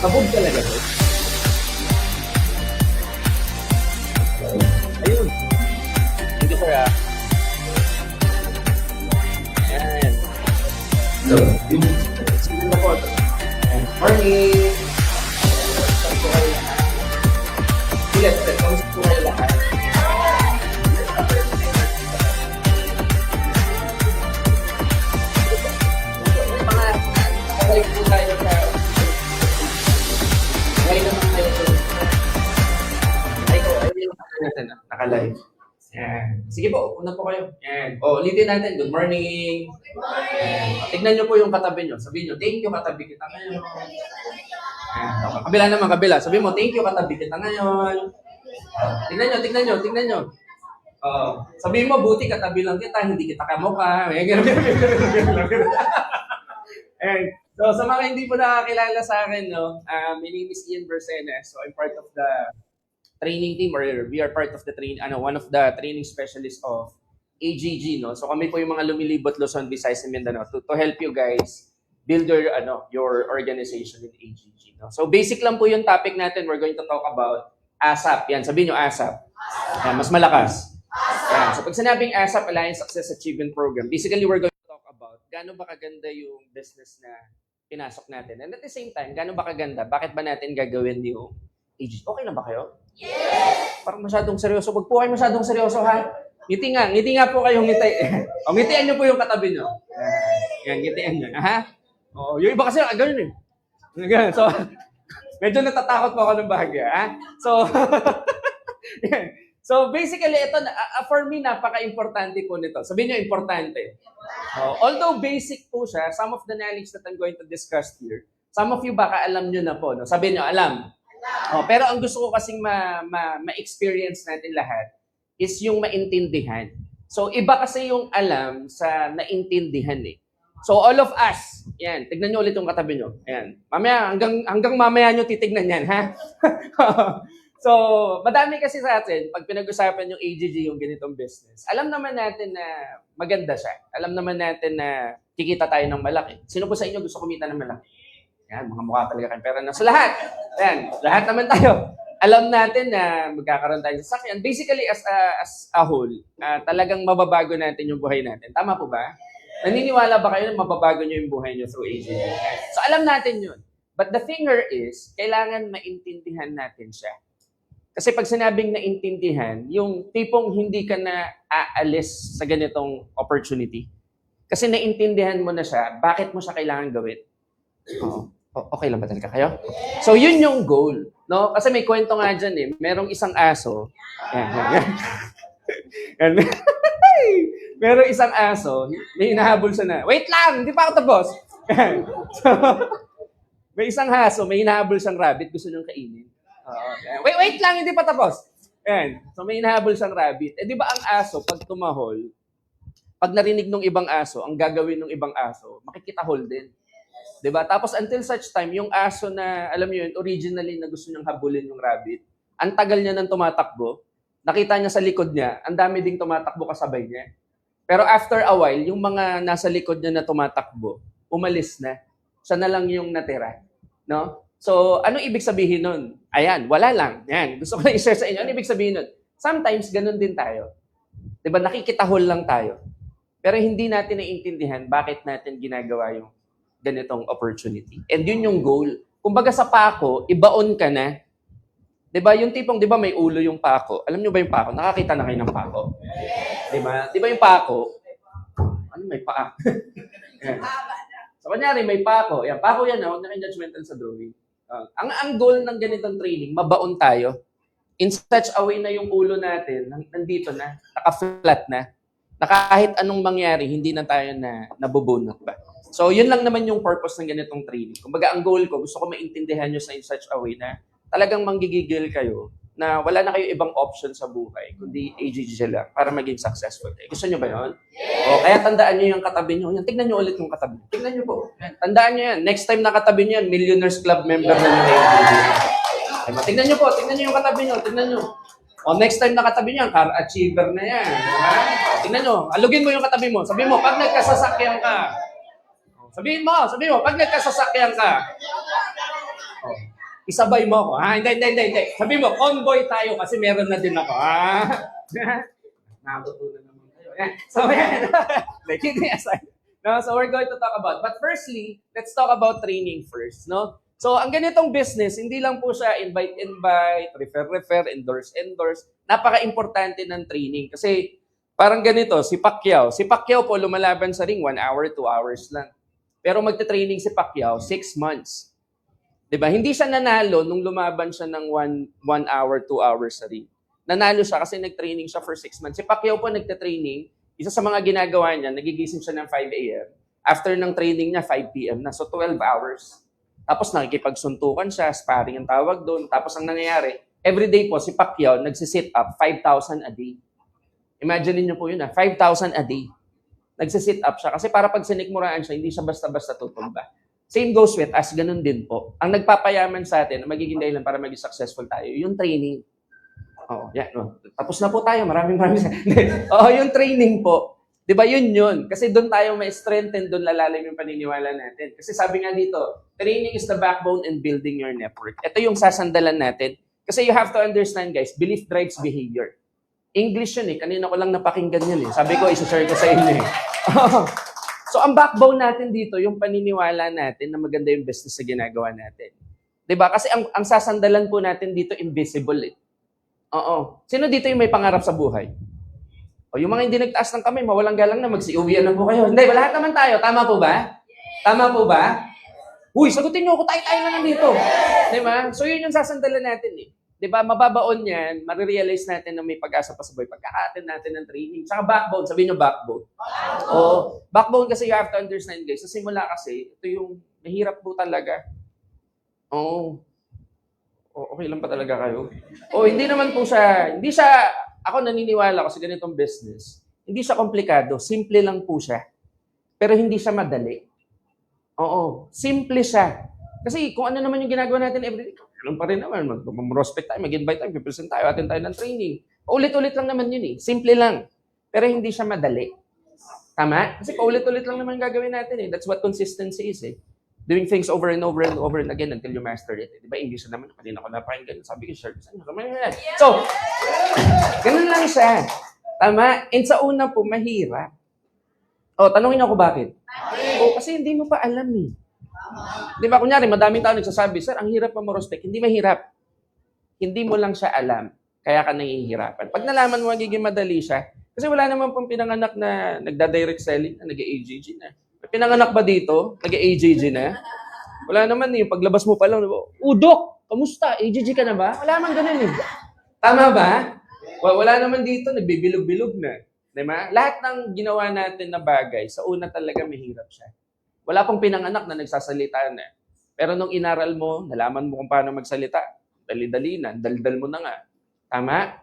Kabog talaga to. Ayun. Thank you, sir, ah. Ayan. So, yung sige na po. Ayan. Morning! Saan po kayo lahat? Sige, saan po kayo lahat? Nakabalik po tayo sa ngayon naman tayo natin, naka-live. Yan. Sige po, una po kayo. Yan. O, ulitin natin. Good morning. Yan. Tignan nyo po yung katabi nyo. Sabihin nyo, thank you, katabi kita ngayon. Yan. Kabila naman, kabila. Sabihin mo, thank you, katabi kita ngayon. Tignan nyo. Sabihin mo, buti katabi lang kita, hindi kita kamukha. Yan. So, sa mga hindi po nakakilala sa akin, no, my name is Ian Bersenes. So, I'm part of the training team, or we are part of the one of the training specialists of AGG, no. So, kami po yung mga lumilibot Luzon, Visayas, and Mindanao to help you guys build your organization in AGG, no. So, basic lang po yung topic natin. We're going to talk about ASAP. Yan, sabihin nyo ASAP. Yan, mas malakas. Yan. So, pag sinabing ASAP, Alliance Success Achievement Program, basically, we're going to talk about gaano ba kaganda yung business na pinasok natin. And at the same time, gaano ba kaganda? Bakit ba natin gagawin yung AGG? Okay na ba kayo? Yes! Parang masyadong seryoso. Huwag po kayo masyadong seryoso, ha? Ngiti nga po kayong ngiti. O, ngitian nyo po yung katabi nyo. Yan, ngitian nyo. Ha? O, yung iba kasi, ganun eh. Ganun. So, medyo natatakot po ako ng bahagya, ha? So, yan. So, basically, ito, for me, napaka-importante po nito. Sabihin nyo, importante. Although basic po siya, some of the knowledge that I'm going to discuss here, some of you baka alam nyo na po. No? Sabihin nyo, alam. Pero ang gusto ko kasing ma-experience natin lahat is yung maintindihan. So, iba kasi yung alam sa naintindihan eh. So, all of us, yan, tignan nyo ulit yung katabi nyo. Ayan. Mamaya, hanggang mamaya nyo titignan yan, ha? So, madami kasi sa atin, pag pinag-usapan yung AGG, yung ganitong business, alam naman natin na maganda siya. Alam naman natin na kikita tayo ng malaki. Sino po sa inyo gusto kumita ng malaki? Yan, mga mukha talaga kayong pera na. So, lahat. Yan, lahat naman tayo. Alam natin na magkakaroon tayo sa sakyan. Basically, as a whole, talagang mababago natin yung buhay natin. Tama po ba? Naniniwala ba kayo na mababago nyo yung buhay nyo through AGG? So, alam natin yun. But the thing is, kailangan maintindihan natin siya. Kasi pag sinabing naintindihan, yung tipong hindi ka na aalis sa ganitong opportunity. Kasi naintindihan mo na siya, bakit mo siya kailangan gawin? Okay lang ba talaga kayo? So, yun yung goal. No? Kasi may kwento nga dyan eh. Merong isang aso. Merong isang aso, may hinahabol siya na. Wait lang! Hindi pa ako tapos! So, may isang aso, may hinahabol siyang rabbit, gusto niyang kainin. Wait lang, hindi pa tapos. Ayan. So may hinahabol siyang rabbit. Eh di ba ang aso, pag tumahol, pag narinig ng ibang aso, ang gagawin ng ibang aso, makikitahol din. Di ba? Tapos until such time, yung aso na, alam niyo yun, originally na gusto niyang habulin yung rabbit, ang tagal niya nang tumatakbo, nakita niya sa likod niya, ang dami ding tumatakbo kasabay niya. Pero after a while, yung mga nasa likod niya na tumatakbo, umalis na. Siya na lang yung natira. No? So, anong ibig sabihin nun? Ayan, wala lang. Yan, gusto ko na i-share sa inyo. Ano ibig sabihin nun? Sometimes, ganun din tayo. Diba, nakikitahol lang tayo. Pero hindi natin naiintindihan bakit natin ginagawa yung ganitong opportunity. And yun yung goal. Kumbaga sa pako, ibaon ka na. Diba, yung tipong, diba may ulo yung pako? Alam nyo ba yung pako? Nakakita na kayo ng pako? Diba? Diba yung pako? Ano may paa? So, kunyari, may pako. Yan, pako yan, huwag na kayo judgmental sa drawing. Ang goal ng ganitong training, mabaon tayo in such a way na yung ulo natin nandito na, naka-flat na kahit anong mangyari, hindi na tayo nabubunot pa. So, yun lang naman yung purpose ng ganitong training. Kumbaga, ang goal ko, gusto ko maintindihan nyo sa in such a way na talagang manggigigil kayo na wala na kayo ibang option sa buhay, kundi AGG lang para maging successful. Gusto nyo ba yun? O, kaya tandaan nyo yung katabi nyo. Yan, tignan nyo ulit yung katabi. Tignan nyo po. Yan, tandaan nyo yan. Next time nakatabi nyo yan, Millionaires Club member na yung AGG. Tignan nyo po. Tignan nyo yung katabi nyo. Tignan nyo. O, next time nakatabi nyo yan, car achiever na yan. Tignan nyo. Alugin mo yung katabi mo. Sabihin mo, pag nagkasasakyan ka. Sabihin mo, pag nagkasasakyan ka. Isabay mo ako. Hindi. Sabi mo, convoy tayo kasi meron na din ako. Natutunan naman kayo. So, yan. Kidding aside. No, so we're going to talk about. But firstly, let's talk about training first. No? So, ang ganitong business, hindi lang po siya invite, refer, endorse. Napaka-importante ng training. Kasi parang ganito, si Pacquiao po lumalaban sa ring 1 hour, 2 hours lang. Pero magte-training si Pacquiao 6 months. 'Di ba? Hindi siya nanalo nung lumaban siya ng 1 hour, 2 hours sa ring. Nanalo siya kasi nag-training siya for 6 months. Si Pacquiao po nagte-training, isa sa mga ginagawa niya, nagigising siya ng 5 a.m. After ng training niya, 5 p.m. na. So 12 hours. Tapos nakikipagsuntukan siya, sparring ang tawag doon. Tapos ang nangyayari, everyday po si Pacquiao nagsisit up 5,000 a day. Imagine niyo po yun 5,000 a day. Nagsisit up siya. Kasi para pag sinikmuraan siya, hindi siya basta-basta tutumba. Same goes with us, ganun din po. Ang nagpapayaman sa atin, magiging dahilan para maging successful tayo, yung training. Oo, yan. Oh. Tapos na po tayo, maraming. Oo, yung training po. Di ba yun? Kasi doon tayo may strengthen, doon lalalim yung paniniwala natin. Kasi sabi nga dito, training is the backbone in building your network. Ito yung sasandalan natin. Kasi you have to understand, guys, belief drives behavior. English yun eh. Kanina ko lang napakinggan yun eh. Sabi ko, isa-share ko sa inyo eh. So, ang backbone natin dito, yung paniniwala natin na maganda yung business na ginagawa natin. 'Di ba? Kasi ang sasandalan po natin dito, invisible eh. Oo. Sino dito yung may pangarap sa buhay? O yung mga hindi nagtaas ng kamay, mawalang galang na magsiuwian na po kayo. Hindi, lahat naman tayo. Tama po ba? Tama po ba? Uy, sagutin niyo ako, tayo na nandito. 'Di ba? So, yun yung sasandalan natin eh. 'Di ba? Mababaon yan, marirealize natin na may pag-asa pa sa buhay pagka-attend natin ng training. Saka backbone, sabihin niyo backbone. Oo. Backbone kasi you have to understand, guys. Sa simula kasi, ito yung mahirap po talaga. Oo. Okay lang pa talaga kayo? Hindi naman po siya, ako naniniwala ko sa ganitong business, hindi siya komplikado. Simple lang po siya. Pero hindi siya madali. Oo. Simple siya. Kasi kung ano naman yung ginagawa natin everyday, ganun pa rin naman. Mag-prospect tayo, mag-invite tayo, present tayo, attend tayo ng training. Ulit-ulit lang naman yun eh. Simple lang. Pero hindi siya madali. Tama? Kasi paulit-ulit lang naman gagawin natin eh. That's what consistency is eh. Doing things over and over and over and again until you master it. Di ba? English na naman. Kanina ko napakinggan. Sabi ko, share. So, ganun lang siya. Tama? And sa una po, mahirap. Tanungin ako bakit? Kasi hindi mo pa alam eh. Di ba, kunyari, madaming tao nagsasabi, sir, ang hirap mamorospect. Hindi mahirap. Hindi mo lang siya alam. Kaya ka nahihirapan. Pag nalaman mo, magiging madali siya. Kasi wala naman pong pinanganak na nagda-direct selling na nag-AJG na. May pinanganak ba dito? Nag-AJG na? Wala naman eh. Paglabas mo pa lang, Dok, kamusta? AJG ka na ba? Wala naman ganun eh. Tama ba? Wala naman dito, nagbibilog-bilog na. Diba? Lahat ng ginawa natin na bagay, sa una talaga mahirap siya. Wala pong pinanganak na nagsasalita na. Pero nung inaral mo, nalaman mo kung paano magsalita, dali-dali na, daldal mo na nga. Tama?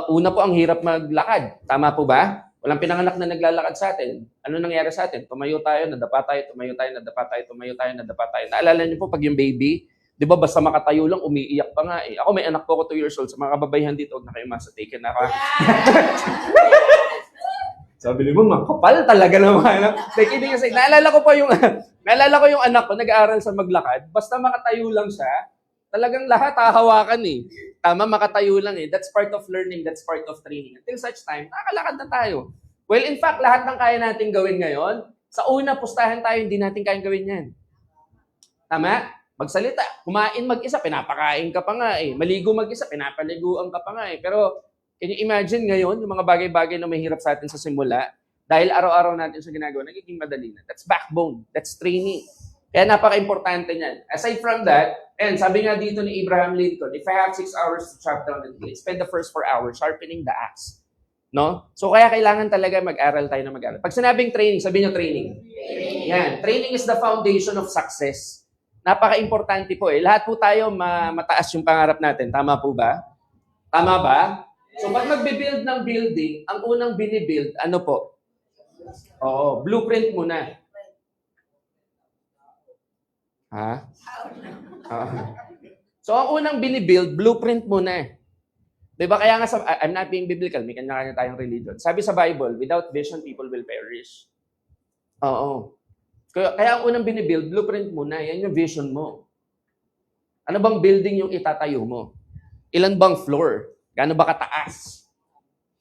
Una po ang hirap maglakad. Tama po ba? Walang pinanganak na naglalakad sa atin. Ano nangyari sa atin? Tumayo tayo, nadapa tayo, tumayo tayo, nadapa tayo, tumayo tayo, nadapa tayo. Naalala niyo po pag yung baby, di ba basta makatayo lang, umiiyak pa nga eh. Ako may anak po ako 2 years old. Sa mga kababayan dito, huwag na kayo masataken na ako. Sabi mo, makapal talaga naman. Like, hindi kasi, naalala ko yung anak ko, nag-aaral sa maglakad, basta makatayo lang siya, talagang lahat hahawakan eh. Tama, makatayo lang eh. That's part of learning, that's part of training. Until such time, nakakalakad na tayo. Well, in fact, lahat ng kaya natin gawin ngayon, sa una, pustahan tayo, hindi natin kayang gawin yan. Tama? Magsalita. Kumain mag-isa, pinapakain ka pa nga eh. Maligo mag-isa, pinapaliguan ka pa nga eh. Pero, can you imagine ngayon, yung mga bagay-bagay na mahirap sa atin sa simula, dahil araw-araw natin sa ginagawa, nagiging madali na. That's backbone. That's training. Kaya napaka-importante niyan. Aside from that, and sabi nga dito ni Abraham Lincoln, if I have 6 hours to chop down the tree, spend the first 4 hours sharpening the axe. No? So kaya kailangan talaga mag-aral tayo na mag-aral. Pag sinabing training, sabihin nyo training. Yan. Training is the foundation of success. Napaka-importante po eh. Lahat po tayo mataas yung pangarap natin. Tama po ba? Tama ba? So, pag magbe-build ng building, ang unang binibuild, ano po? Blueprint muna. Ha? So, ang unang binibuild, blueprint muna. Diba? Kaya nga, I'm not being biblical, may kanya-kanya tayong religion. Sabi sa Bible, without vision, people will perish. Kaya ang unang binibuild, blueprint muna. Yan yung vision mo. Ano bang building yung itatayo mo? Ilan bang floor? Gaano ba kataas?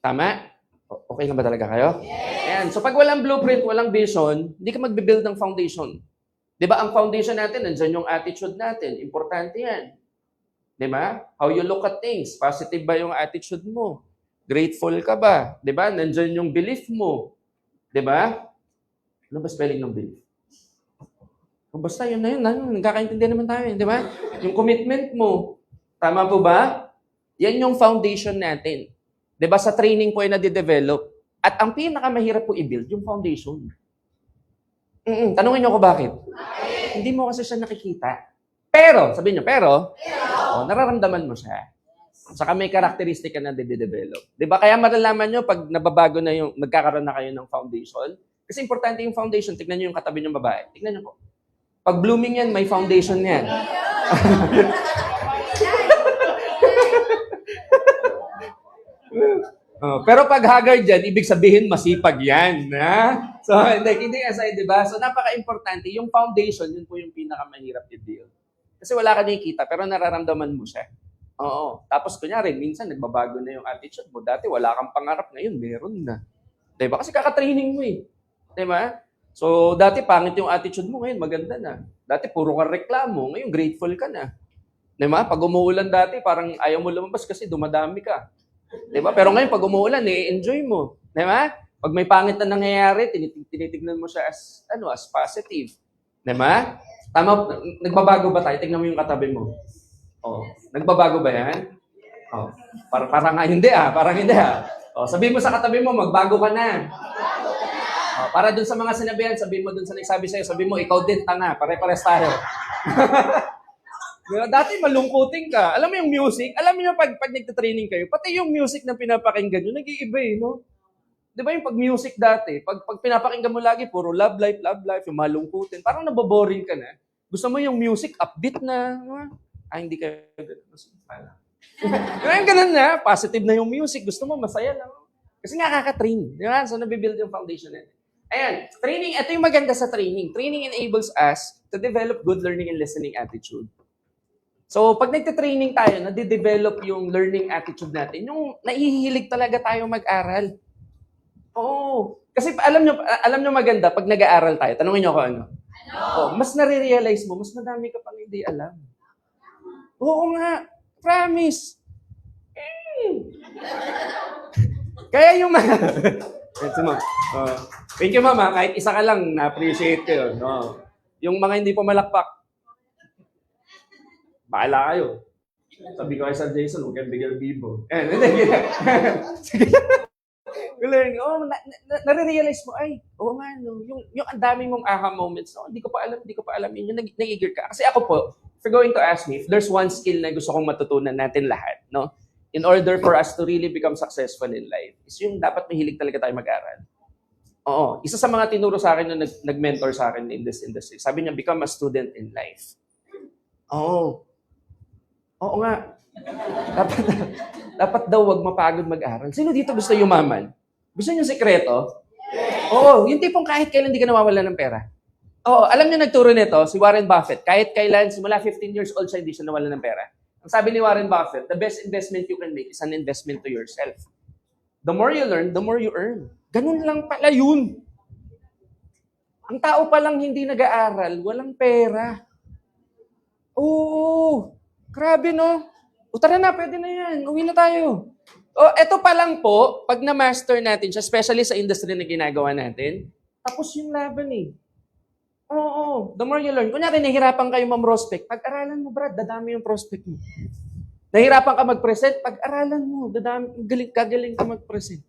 Tama? Okay na ba talaga kayo? Ayan. So pag walang blueprint, walang vision, hindi ka magbe-build ng foundation. 'Di ba? Ang foundation natin, nandiyan yung attitude natin. Importante 'yan. 'Di ba? How you look at things. Positive ba yung attitude mo? Grateful ka ba? 'Di ba? Nandiyan yung belief mo. 'Di ba? Ano ba spelling ng belief? Basta yun na yun. Nagkakaintindihan naman tayo, 'di ba? Yung commitment mo. Tama po ba? Yan yung foundation natin. 'Di ba? Sa training po ay nade-develop. At ang pinakamahirap po i-build, yung foundation. Tanungin niyo ko bakit? Hindi mo kasi siya nakikita. Pero, sabihin niyo, nararamdaman mo siya. Saka may karakteristik ka na nade-develop. 'Di ba? Kaya malalaman niyo pag nababago na yung, nagkakaroon na kayo ng foundation. Kasi importante yung foundation. Tignan niyo yung katabi niyong babae. Tignan niyo po. Pag blooming yan, may foundation yan. Pero pag haggard dyan, ibig sabihin masipag yan. Ha? So, hindi aside, di ba? So, napaka-importante. Yung foundation, yun po yung pinakamahirap i-build. Kasi wala ka nakikita, pero nararamdaman mo siya. Oo. Tapos, kunyari, minsan nagbabago na yung attitude mo. Dati, wala kang pangarap. Ngayon, meron na. Di ba? Kasi kakatraining mo eh. Di ba? So, dati pangit yung attitude mo. Ngayon, maganda na. Dati, puro ka reklamo. Ngayon, grateful ka na. Di ba? Pag umuulan dati, parang ayaw mo lumabas kasi dumadami ka. Diba? Pero ngayon, pag umuulan, enjoy mo. Diba? Pag may pangit na nangyayari, tinitignan mo siya as positive. Diba? Tama, nagbabago ba tayo? Tingnan mo yung katabi mo. Oh, nagbabago ba yan? Oh, parang hindi parang hindi sabihin mo sa katabi mo, magbago ka na. Oh, para dun sa mga sinabihan, sabihin mo dun sa nagsabi sa'yo, sabihin mo, ikaw din, tanga, pare-pares tayo. Dati malungkutin ka. Alam mo yung music? Alam mo yung pag nagtitraining kayo, pati yung music na pinapakinggan nyo, nag-iiba eh, no? Di ba yung pag music dati, pag pinapakinggan mo lagi, puro love life, yung malungkutin, parang naboboring ka na. Gusto mo yung music, upbeat na. Hindi ka ganun. Yung ganun na, positive na yung music. Gusto mo, masaya lang. Kasi nga kaka-train. Di ba? So, nabibuild yung foundation natin. Ayan, training, ito yung maganda sa training. Training enables us to develop good learning and listening attitude. So, pag nagte-training tayo, nade-develop yung learning attitude natin, yung nahihilig talaga tayo mag-aral. Oo. Kasi alam nyo maganda, pag nag-aaral tayo, tanungin nyo ako ano? Mas nare-realize mo, mas madami ka pang hindi alam. Oo nga. Promise. Kaya yung thank you, mama. Kahit isa ka lang, na-appreciate ko yun. No? Yung mga hindi pa malakpak, bahala kayo. Sabi ko kay Sir Jason, huwag kayong bigyan bibo. Sige. Nare-realize mo, yung ang dami mong aha moments, hindi ko pa alam yun, yung nag-eager ka. Kasi ako po, if you're going to ask me, if there's one skill na gusto kong matutunan natin lahat, no? In order for us to really become successful in life, is yung dapat mahilig talaga tayo mag-aral. Oo. Isa sa mga tinuro sa akin na nag-mentor sa akin in this industry, sabi niya, become a student in life. Oo nga. Dapat daw wag mapagod mag-aral. Sino dito gusto yumaman? Gusto niyo sekreto? Oo, yung tipong kahit kailan hindi ka nawawalan ng pera. Oo, alam niyo nagturo nito, si Warren Buffett. Kahit kailan, simula 15 years old siya, hindi siya nawalan ng pera. Ang sabi ni Warren Buffett, the best investment you can make is an investment to yourself. The more you learn, the more you earn. Ganun lang pala yun. Ang tao palang hindi nag-aaral, walang pera. Oo, grabe no? Tara na, pwede na yan. Uwi na tayo. Eto pa lang po, pag na-master natin siya, especially sa industry na ginagawa natin, tapos yung laban eh. Oo, the more you learn. Kunyari, nahihirapan kayo ma-prospect, pag-aralan mo, Brad, dadami yung prospect mo. Nahihirapan ka mag-present, pag-aralan mo, gagaling ka mag-present.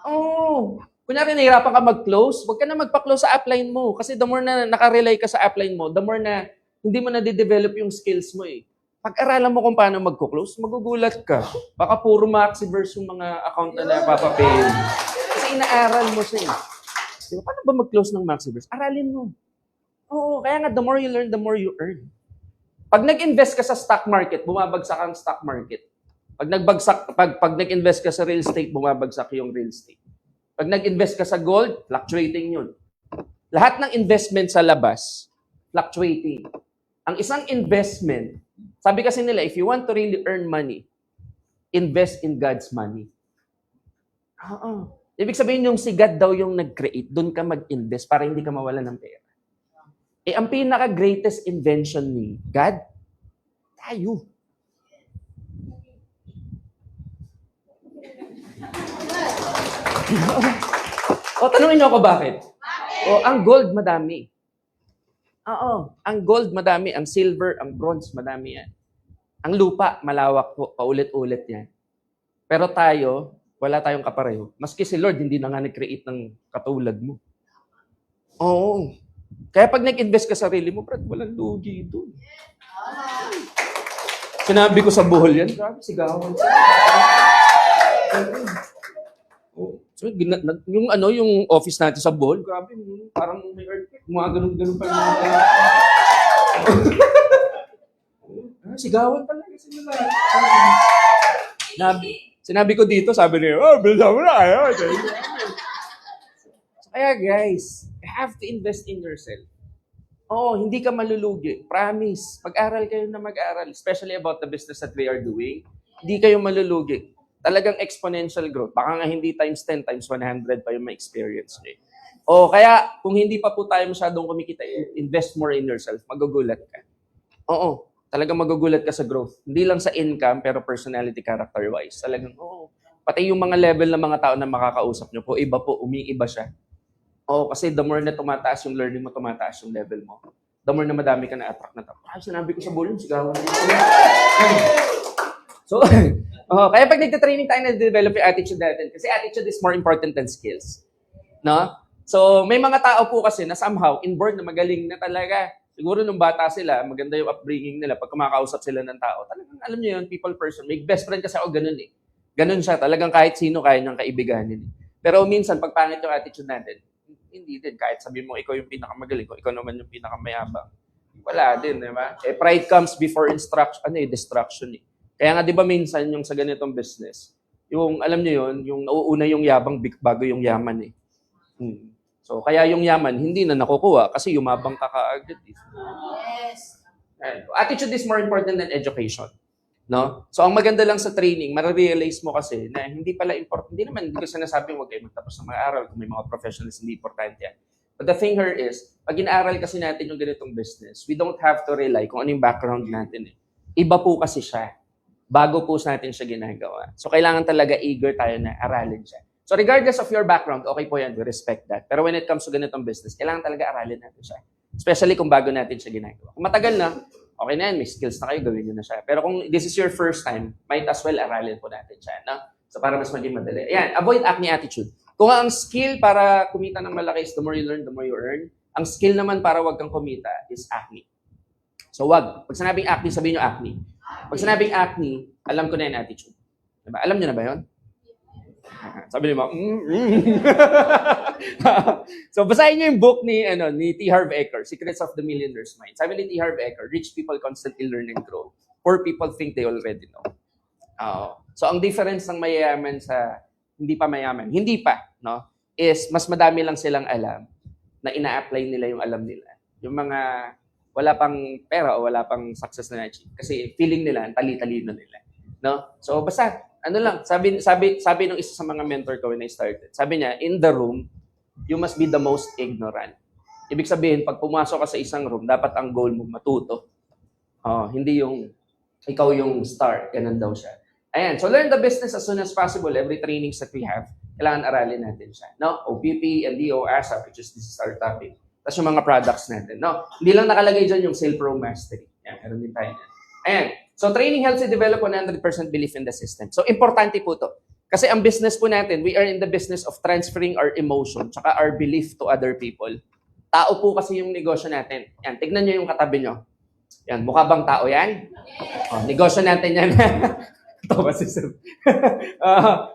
Oo. Kunyari, nahihirapan ka mag-close, huwag ka na magpa-close sa upline mo. Kasi the more na nakarely ka sa upline mo, the more na hindi mo na de-develop yung skills mo eh. Pag-aralan mo kung paano mag-close, magugulat ka. Baka puro Maxiverse yung mga account na napapapayin. Kasi inaaral mo siya. Diba? Paano ba mag-close ng Maxiverse? Aralin mo. Oo, kaya nga the more you learn, the more you earn. Pag nag-invest ka sa stock market, bumabagsak ang stock market. Pag nag-invest ka sa real estate, bumabagsak yung real estate. Pag nag-invest ka sa gold, fluctuating yun. Lahat ng investment sa labas, fluctuating. Ang isang investment Sabi kasi nila, if you want to really earn money, invest in God's money. Oo. Ibig sabihin yung si God daw yung nag-create, doon ka mag-invest para hindi ka mawala ng pera. Ang pinaka-greatest invention ni God, tayo. Tanungin niyo ako bakit? Ang gold madami. Ang gold madami, ang silver, ang bronze madami yan. Ang lupa malawak po, paulit-ulit yan. Pero tayo, wala tayong kapareho. Maski si Lord, hindi na nga nag-create ng katulad mo. Oo. Kaya pag nag-invest ka sa sarili mo, Brad, walang lugi doon. Sinabi ko sa buhol yan, grabe, sigawan siya. So, yung office natin sa Bohol, grabe, parang may earthquake, mga ganun-ganun pa sigawan pala kasi nila. Sinabi ko dito, sabi niya, bilisan mo na kayo. Kaya guys, you have to invest in yourself. Hindi ka malulugi. Promise. Mag-aral kayo na mag-aral, especially about the business that we are doing. Hindi kayo malulugi. Talagang exponential growth. Baka nga hindi times 10, times 100 pa yung ma-experience nyo. Kaya kung hindi pa po tayo masyadong kumikita, invest more in yourself. Magugulat ka. Talagang magugulat ka sa growth. Hindi lang sa income, pero personality, character-wise. Talagang, pati yung mga level ng mga tao na makakausap nyo po, iba po, umiiba siya. Kasi the more na tumataas yung learning mo, tumataas yung level mo. The more na madami ka na-attract na tao. Sinabi ko sa bulong, sigawan. So, kaya pag nagte-training tayo na develop yung attitude natin, kasi attitude is more important than skills. No? So, may mga tao po kasi na somehow inborn na magaling na talaga. Siguro nung bata sila, maganda yung upbringing nila pag kumakausap sila ng tao. Talagang alam niyo yun, people person. May best friend kasi ako ganun eh. Ganun siya, talagang kahit sino kaya niyang kaibiganin. Pero minsan, pag pangit yung attitude natin, hindi din. Kahit sabi mo, ikaw yung pinakamagaling, ikaw naman yung pinakamayabang. Wala din, di ba? Pride comes before distraction eh. Kaya nga, di ba minsan, yung sa ganitong business, yung, alam niyo yun, yung nauuna yung yabang bago yung yaman eh. So, kaya yung yaman, hindi na nakukuha kasi yumabang ka kaagad eh. Yes. Attitude is more important than education. No? So, ang maganda lang sa training, marirealize mo kasi na hindi pala important. Hindi ko sinasabing huwag kayo magtapos ng mga aral kung may mga professionals, hindi importante yan. But the thing here is, pag inaaral kasi natin yung ganitong business, we don't have to rely kung ano yung background natin eh. Iba po kasi siya. Bago po natin siya ginagawa. So, kailangan talaga eager tayo na aralin siya. So, regardless of your background, okay po yan, we respect that. Pero when it comes to ganitong business, kailangan talaga aralin natin siya. Especially kung bago natin siya ginagawa. Kung matagal na, okay na yan, may skills na kayo, gawin nyo na siya. Pero kung this is your first time, might as well aralin po natin siya. No? So, para mas maging madali. Ayan, avoid acne attitude. Kung ang skill para kumita ng malaki is the more you learn, the more you earn. Ang skill naman para wag kang kumita is acne. So, wag. Pag sinabing acne, sabihin nyo acne. Pag sinabing acne, alam ko na yung attitude. Diba? Alam nyo na ba yun? Sabi niyo, So, basahin niyo yung book ni T. Harv Eker, Secrets of the Millionaire's Mind. Sabi ni T. Harv Eker, rich people constantly learn and grow. Poor people think they already know. So, ang difference ng mayayaman sa hindi pa mayaman, no, is mas madami lang silang alam na ina-apply nila yung alam nila. Yung mga wala pang pera o wala pang success na na-achieve. Kasi feeling nila, ang tali-talino nila. No? So, basta, sabi ng isa sa mga mentor ko when I started, sabi niya, in the room, you must be the most ignorant. Ibig sabihin, pag pumasok ka sa isang room, dapat ang goal mo matuto. Hindi yung ikaw yung star. Ganun daw siya. Ayan. So, learn the business as soon as possible. Every trainings that we have, kailangan aralin natin siya. No? OPP, NDO, ASAP, which is this is our topic. Tapos yung mga products natin. No? Hindi lang nakalagay dyan yung Sale Pro Mastery. Ayan. Meron din tayo. Ayan. So, training helps you develop 100% belief in the system. So, importante po to. Kasi ang business po natin, we are in the business of transferring our emotion tsaka our belief to other people. Tao po kasi yung negosyo natin. Yan, tignan nyo yung katabi nyo. Yan, mukha bang tao yan? Negosyo natin yan. Ito ba si Sir?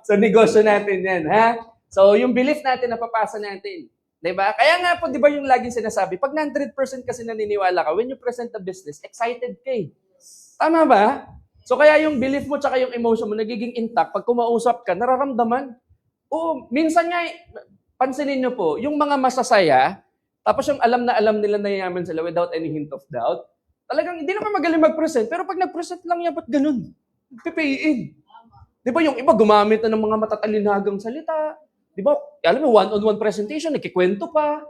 So, negosyo natin yan, ha? So, yung belief natin, napapasa natin. Diba? Kaya nga po, di ba yung laging sinasabi, pag 100% kasi naniniwala ka, when you present the business, excited ka eh. Tama ba? So, kaya yung belief mo tsaka yung emotion mo nagiging intact. Pag kumausap ka, nararamdaman. Oo, minsan nga, pansinin nyo po, yung mga masasaya, tapos yung alam na alam nila na yaman sila without any hint of doubt, Talagang hindi naman magaling mag-present, pero pag nag-present lang yan, ba't ganun? Pipayin. Di ba yung iba gumamit na ng mga matatalinagang salita? Di ba? Alam mo, one-on-one presentation, nagkikwento pa.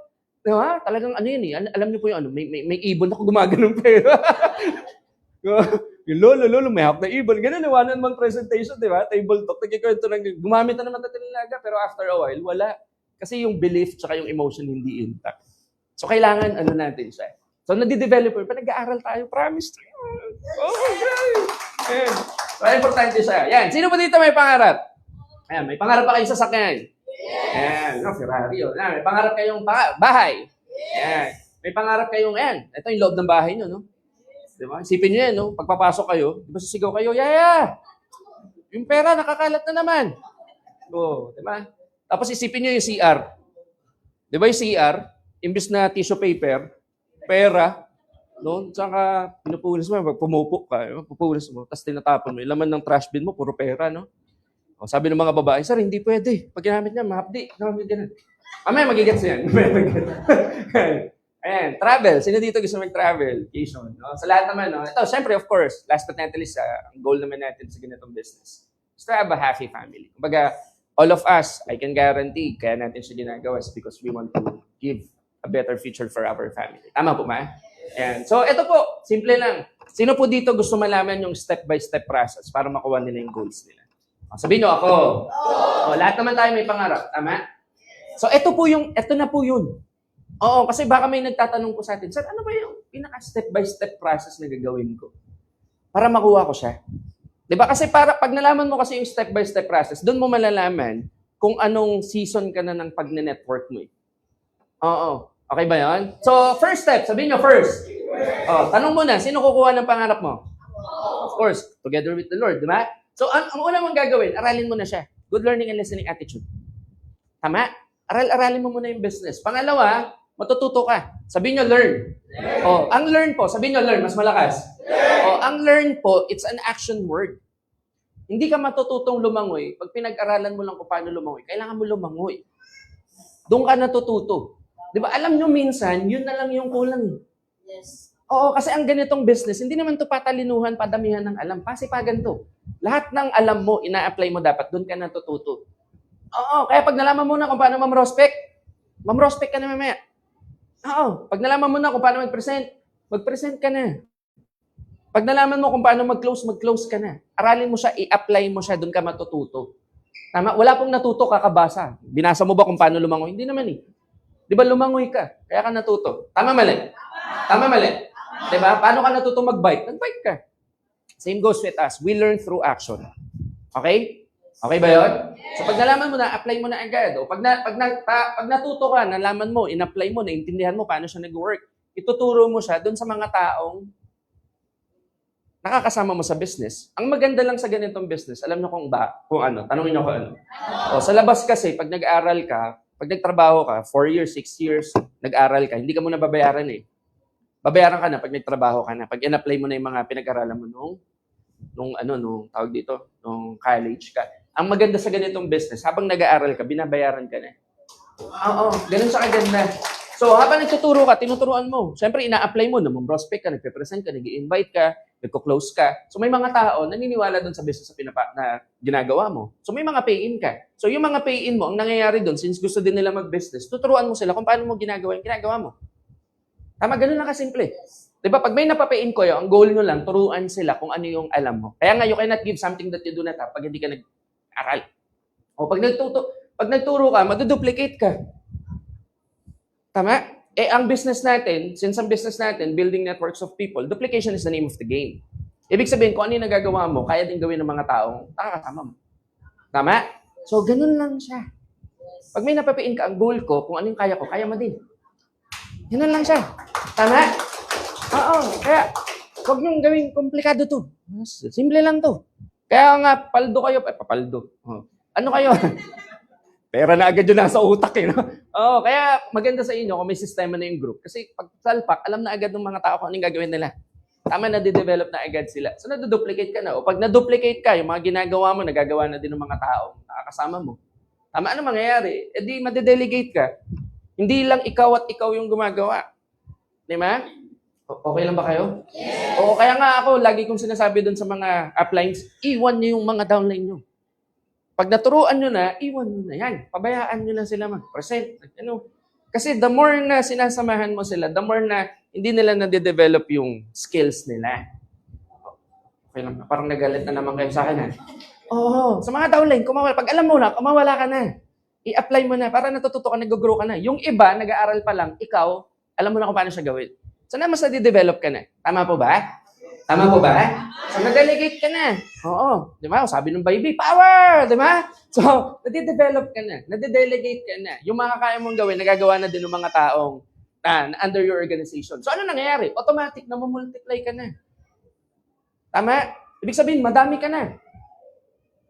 Di ba? Talagang ano yun eh. Alam niyo po yung ano, may ibon ako gumaganon pera. Yung lolo, may hawak na ibon. Ganun, one-on-one presentation, di ba? Table talk, nagkikwento ng gumamit na ng matatalinaga, pero after a while, wala. Kasi yung belief tsaka yung emotion hindi intact. So, kailangan ano natin siya. So, nadi-develop pa nag-aaral tayo. Promise to you. Oh, guys. Ayan. So, importante siya. Yan. Sino po dito may pangarap? Ayan, may pangarap pa kayong sasakyan. Ayan. No, Ferrari. Oh. Ayan, may pangarap kayong bahay. Ayan. May pangarap kayong, ayan. Ito yung loob ng bahay nyo, no? Diba? Isipin nyo yan, no? Pagpapasok kayo, di ba sisigaw kayo, Yaya! Yung pera, nakakalat na naman. Oh, di ba? Tapos isipin nyo yung CR. Di ba yung CR, imbis na tissue paper, pera, no? Tsaka pinupulis mo, pumupo ka, pupulis mo, tapos tinatapon mo. Yung laman ng trash bin mo, puro pera, no? O, sabi ng mga babae, sir, hindi pwede. Pag ginamit niya, mahapdi. Gamit ganun. Mamaya magigets yan. Ayan, travel. Sino dito gusto mag-travel? Vacation. No? Sa lahat naman, no? Ito, syempre, of course, last but not least, ang goal naman natin sa ganitong business is to have a happy family. Kumbaga, all of us, I can guarantee, kaya natin siya ginagawa is because we want to give a better future for our family. Tama po, ma? Ayan. So, ito po, simple lang. Sino po dito gusto malaman yung step-by-step process para makuha nila yung goals nila? O, sabihin nyo, ako. O, lahat naman tayo may pangarap. Tama? So, ito na po yun. Oo, kasi baka may nagtatanong po sa atin, sir, ano ba yung pinaka-step-by-step process na gagawin ko para makuha ko siya? Diba? Kasi pag nalaman mo kasi yung step-by-step process, doon mo malalaman kung anong season ka na ng pag-network mo. Oo. Okay ba yan? So, first step, sabihin nyo first. Oh, tanong mo na, sino kukuha ng pangarap mo? Of course, together with the Lord, di ba? So, ang una mong gagawin, aralin mo na siya. Good learning and listening attitude. Tama? Aralin mo muna yung business. Pangalawa, matututo ka. Sabihin nyo, learn. Oh, ang learn po, sabihin nyo, learn, mas malakas. Oh, ang learn po, it's an action word. Hindi ka matututong lumangoy. Pag pinag-aralan mo lang kung paano lumangoy, kailangan mo lumangoy. Doon ka natututo. Di ba, alam nyo minsan, yun na lang yung kulang. Yes. Oo, kasi ang ganitong business, hindi naman to patalinuhan, padamihan ng alam. Pasipagan to. Lahat ng alam mo, ina-apply mo dapat, doon ka natututo. Oo, kaya pag nalaman mo na kung paano mamrospect ka na mamaya. Oo, pag nalaman mo na kung paano mag-present ka na. Pag nalaman mo kung paano mag-close ka na. Aralin mo siya, i-apply mo siya, doon ka matututo. Tama? Wala pong natuto, kakabasa. Binasa mo ba kung paano lumangoy? Hindi naman eh. Di ba lumangoy ka? Kaya ka natuto. Tama mali? Tama mali? Di ba? Paano ka natuto mag-bike? Nag-bike ka. Same goes with us. We learn through action. Okay? Okay ba yun? So pag nalaman mo na, apply mo na agad. O pag natuto ka, nalaman mo, in-apply mo, naintindihan mo paano siya nag-work, ituturo mo siya doon sa mga taong nakakasama mo sa business. Ang maganda lang sa ganitong business, alam niyo kung ano, tanungin niyo kung ano. O sa labas kasi, pag nag-aaral ka, pag nagtrabaho ka, 4 years, 6 years, nag-aral ka, hindi ka muna babayaran eh. Babayaran ka na pag nagtrabaho ka na. Pag in-apply mo na yung mga pinag-aralan mo nung tawag dito, nung college ka. Ang maganda sa ganitong business, habang nag-aaral ka, binabayaran ka na. Oo, ganun sa kaganda. So, habang nagtuturo ka, tinuturuan mo. Siyempre, ina-apply mo, prospect ka, nagpe-present ka, nag-i-invite ka, nagko-close ka. So, may mga tao naniniwala doon sa business na ginagawa mo. So, may mga pay-in ka. So, yung mga pay-in mo, ang nangyayari doon, since gusto din nila mag-business, tuturuan mo sila kung paano mo ginagawa yung ginagawa mo. Tama, ganun lang kasimple. Diba, pag may napapain ko ang goal nyo lang, turuan sila kung ano yung alam mo. Kaya nga, you cannot give something that you do not have pag hindi ka nag-aral. O pag nagturo ka, maduduplicate ka. Tama? Ang business natin, since ang business natin, building networks of people, duplication is the name of the game. Ibig sabihin, kung ano yung nagagawa mo, kaya din gawin ng mga taong nakakasama mo. Tama? So, ganun lang siya. Pag may napapain ka, ang goal ko, kung ano yung kaya ko, kaya mo din. Ganun lang siya. Tama? Oo. Kaya, huwag niyong gawing komplikado to. Simple lang to. Kaya nga, paldo kayo. Papaldo. Ano kayo? Pera na agad yun nasa utak eh. No? Oo, kaya maganda sa inyo kung may sistema na yung group. Kasi pag salpak, alam na agad ng mga tao kung anong gagawin nila. Tama, na-develop na agad sila. So, na-duplicate ka na. O pag na-duplicate ka, yung mga ginagawa mo, nagagawa na din ng mga tao, nakakasama mo. Tama, ano mangyayari? E di, madedelegate ka. Hindi lang ikaw at ikaw yung gumagawa. Di ba? Okay lang ba kayo? Yes! Oo, kaya nga ako, lagi kong sinasabi doon sa mga uplines, iwan niyo yung mga downline nyo. Pag naturuan nyo na, iwan nyo na yan. Pabayaan nyo na sila mag-present. Ano? Kasi the more na sinasamahan mo sila, the more na hindi nila nade-develop yung skills nila. Okay lang, parang nagalit na naman kayo sa akin, ha? Oo, sa mga downline, kumawala. Pag alam mo na, kumawala ka na. I-apply mo na, para natututo ka, nag-grow ka na. Yung iba, nag-aaral pa lang, ikaw, alam mo na kung paano siya gawin. So, na mas nade-develop ka na. Tama po ba? Tama po ba? So, na-delegate ka na. Oo. Di ba? Sabi ng baby, power! Di ba? So, nade-develop ka na. Nade-delegate ka na. Yung mga kaya mong gawin, nagagawa na din ng mga taong na under your organization. So, ano nangyayari? Automatic na multiply ka na. Tama? Ibig sabihin, madami ka na.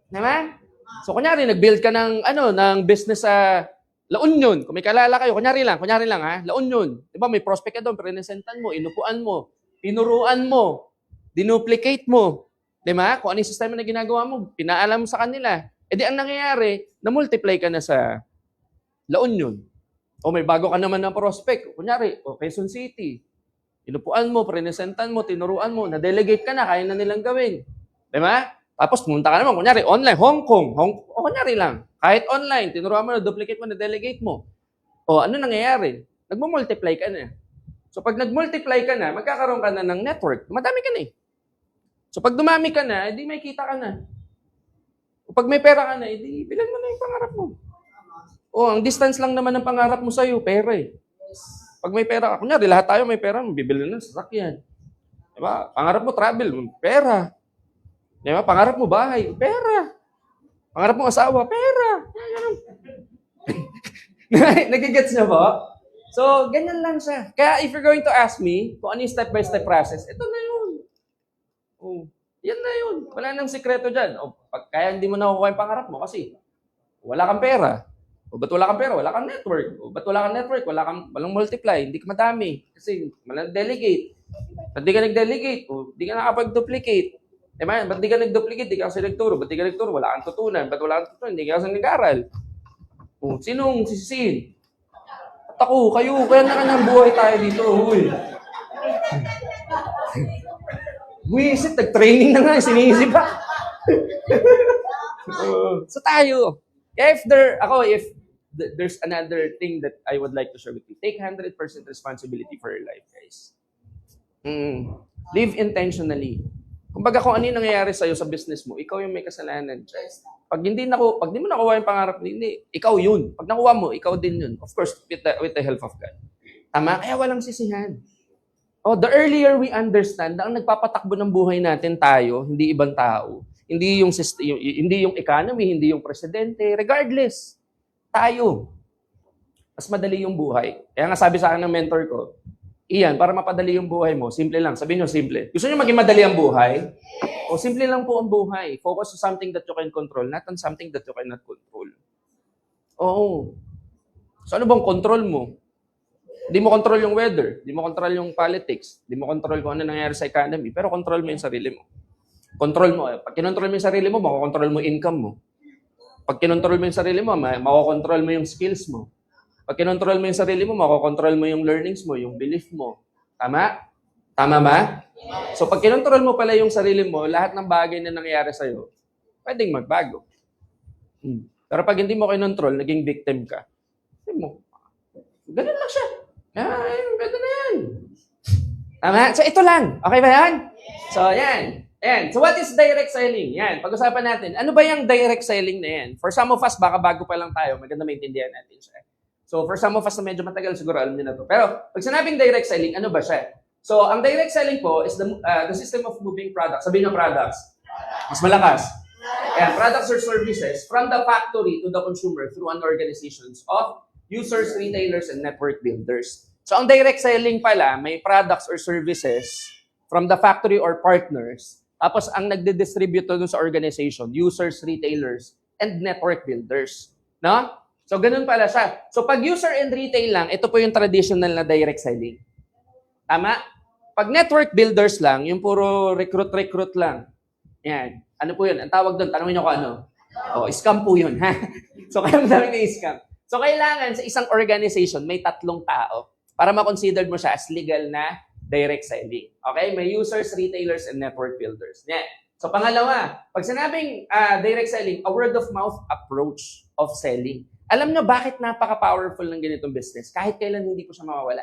Tama? So, kunyari, nag-build ka ng business sa La Union. Kung may kalala kayo, kunyari lang ha, La Union. Diba, may prospect ka doon, presentan mo, inupuan mo, tinuruan mo, dinuplicate mo. Diba? Kung ano yung sistema na ginagawa mo, pinaalam mo sa kanila. E di ang nangyayari, na-multiply ka na sa La Union. O may bago ka naman ng prospect. Kunyari, Quezon City. Inupuan mo, presentan mo, tinuruan mo, na-delegate ka na, kaya na nilang gawin. Diba? Tapos pumunta ka naman, kunyari, online, Hong Kong. O kunyari lang, kahit online, tinuruan mo, na-duplicate mo, na-delegate mo. O ano nangyayari? Nagmo-multiply ka na. So pag nag-multiply ka na, magkakaroon ka na ng network. Madami ka na eh. So pag dumami ka na, edi may kita ka na. O pag may pera ka na, edi bilan mo na yung pangarap mo. O ang distance lang naman ng pangarap mo sa'yo, pera eh. Pag may pera ka, kunyari, lahat tayo may pera, bibili na ng sasakyan. Diba? Pangarap mo travel, pera. Diba? Pangarap mo bahay, pera. Pangarap mo asawa, pera. Nagigets niyo po? So, ganyan lang siya. Kaya if you're going to ask me kung ano yung step-by-step process, ito na yun. Oh, yan na yun. Wala nang sikreto dyan. Kaya hindi mo nakukuha yung pangarap mo kasi wala kang pera. O ba't wala kang pera? Wala kang network. O ba't wala kang network? Walang multiply. Hindi ka madami. Kasi walang delegate. Ba't di ka nag-delegate? O di ka nakapag-duplicate. Diba? Ba't di ka nag-duplicate? Di ka kasi nagturo. Ba't di ka nagturo? Wala kang tutunan. Ba't wala kang tutunan? Hindi ka kasi nag-aral. O, sinong sisisihin? At ako, kayo. Kaya na kanyang buhay tayo dito. Uy. Buwisit, nag-training na nga. Sinisip pa. So tayo. If there's another thing that I would like to share with you, take 100% responsibility for your life, guys. Live intentionally. Kumbaga kung ano yung nangyayari sa'yo sa business mo, ikaw yung may kasalanan dyan. Pag di mo nakuha yung pangarap, hindi, ikaw yun. Pag nakuha mo, ikaw din yun. Of course, with the help of God. Tama? Kaya walang sisihan. The earlier we understand na ang nagpapatakbo ng buhay natin tayo, hindi ibang tao, hindi yung economy, hindi yung presidente, regardless, tayo. Mas madali yung buhay. Kaya nga sabi sa akin ng mentor ko, Ian, para mapadali yung buhay mo, simple lang. Sabihin nyo, simple. Gusto nyo maging madali ang buhay? O simple lang po ang buhay. Focus on something that you can control, not on something that you cannot control. Oo. So ano bang control mo? Hindi mo control yung weather, hindi mo control yung politics, hindi mo control kung ano nangyayari sa economy, pero control mo yung sarili mo. Control mo. Pag kinontrol mo yung sarili mo, makokontrol mo yung income mo. Pag kinontrol mo yung sarili mo, makokontrol mo yung skills mo. Pag kinontrol mo yung sarili mo, makokontrol mo yung learnings mo, yung belief mo. Tama? Tama ba? So pag kinontrol mo pala yung sarili mo, lahat ng bagay na nangyayari sa'yo, pwedeng magbago. Pero pag hindi mo kinontrol, naging victim ka. Ganun lang siya. Ganun na yan. Tama? So ito lang. Okay ba yan? So yan. Ayan. So what is direct selling? Yan. Pag-usapan natin. Ano ba yung direct selling na yan? For some of us, baka bago pa lang tayo, maganda maintindihan natin siya. So for some of us na medyo matagal, siguro alam niyo na to. Pero pag sinabing direct selling, ano ba siya? So ang direct selling po is the system of moving products. Sabihin ng products. Mas malakas. Ayan. Products or services from the factory to the consumer through an organizations of users, retailers, and network builders. So ang direct selling pala, may products or services from the factory or partners. Tapos ang nagde-distribute dun sa organization, users, retailers, and network builders. No? So ganun pala siya. So pag user and retail lang, ito po yung traditional na direct selling. Tama? Pag network builders lang, yung puro recruit lang. Yan. Ano po yun? Ang tawag doon, tanongin nyo ko ano? Scam po yun. Ha? So kaya madaming na scam. So kailangan sa isang organization, may 3 tao para ma-consider mo siya as legal na direct selling. Okay? May users, retailers, and network builders. Yan. So pangalawa, pag sinabing direct selling, a word of mouth approach of selling. Alam nyo bakit napaka-powerful ng ganitong business? Kahit kailan hindi po siya mawawala.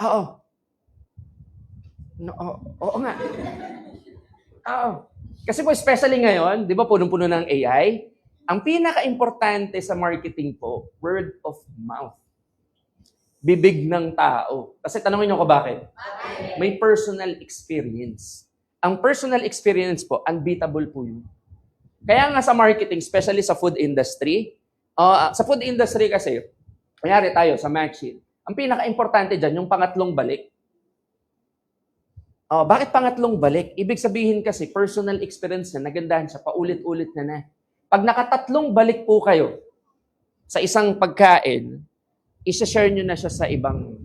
Oo. No, oo nga. Oo. Kasi po, especially ngayon, di ba, punong-puno ng AI, ang pinaka-importante sa marketing po, word of mouth. Bibig ng tao. Kasi tanongin nyo ko bakit? May personal experience. Ang personal experience po, unbeatable po yun. Kaya nga sa marketing, especially sa food industry, sa food industry kasi, kanyari tayo sa matching, ang pinaka-importante dyan, yung pangatlong balik. Bakit pangatlong balik? Ibig sabihin kasi, personal experience na, nagandahan siya, paulit-ulit na. Pag nakatatlong balik po kayo sa isang pagkain, isa-share nyo na siya sa ibang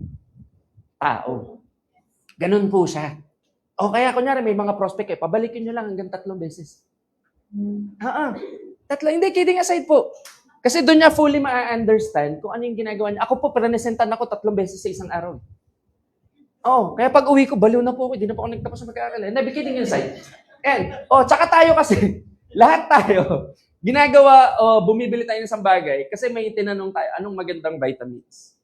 tao. Ganun po siya. Kaya kunyari may mga prospect pabalikin nyo lang hanggang 3 beses. Tatlo. Hindi, kidding aside po. Kasi doon niya fully ma-understand kung ano yung ginagawa niya. Ako po, presentan ako 3 beses sa isang araw. Kaya pag uwi ko, baliw na po ako. Hindi na po ako nagtapos sa mag-aaral. Hindi, kidding aside. And, tsaka tayo kasi, lahat tayo, ginagawa, bumibili tayo ng isang bagay kasi may tinanong tayo, anong magandang vitamins?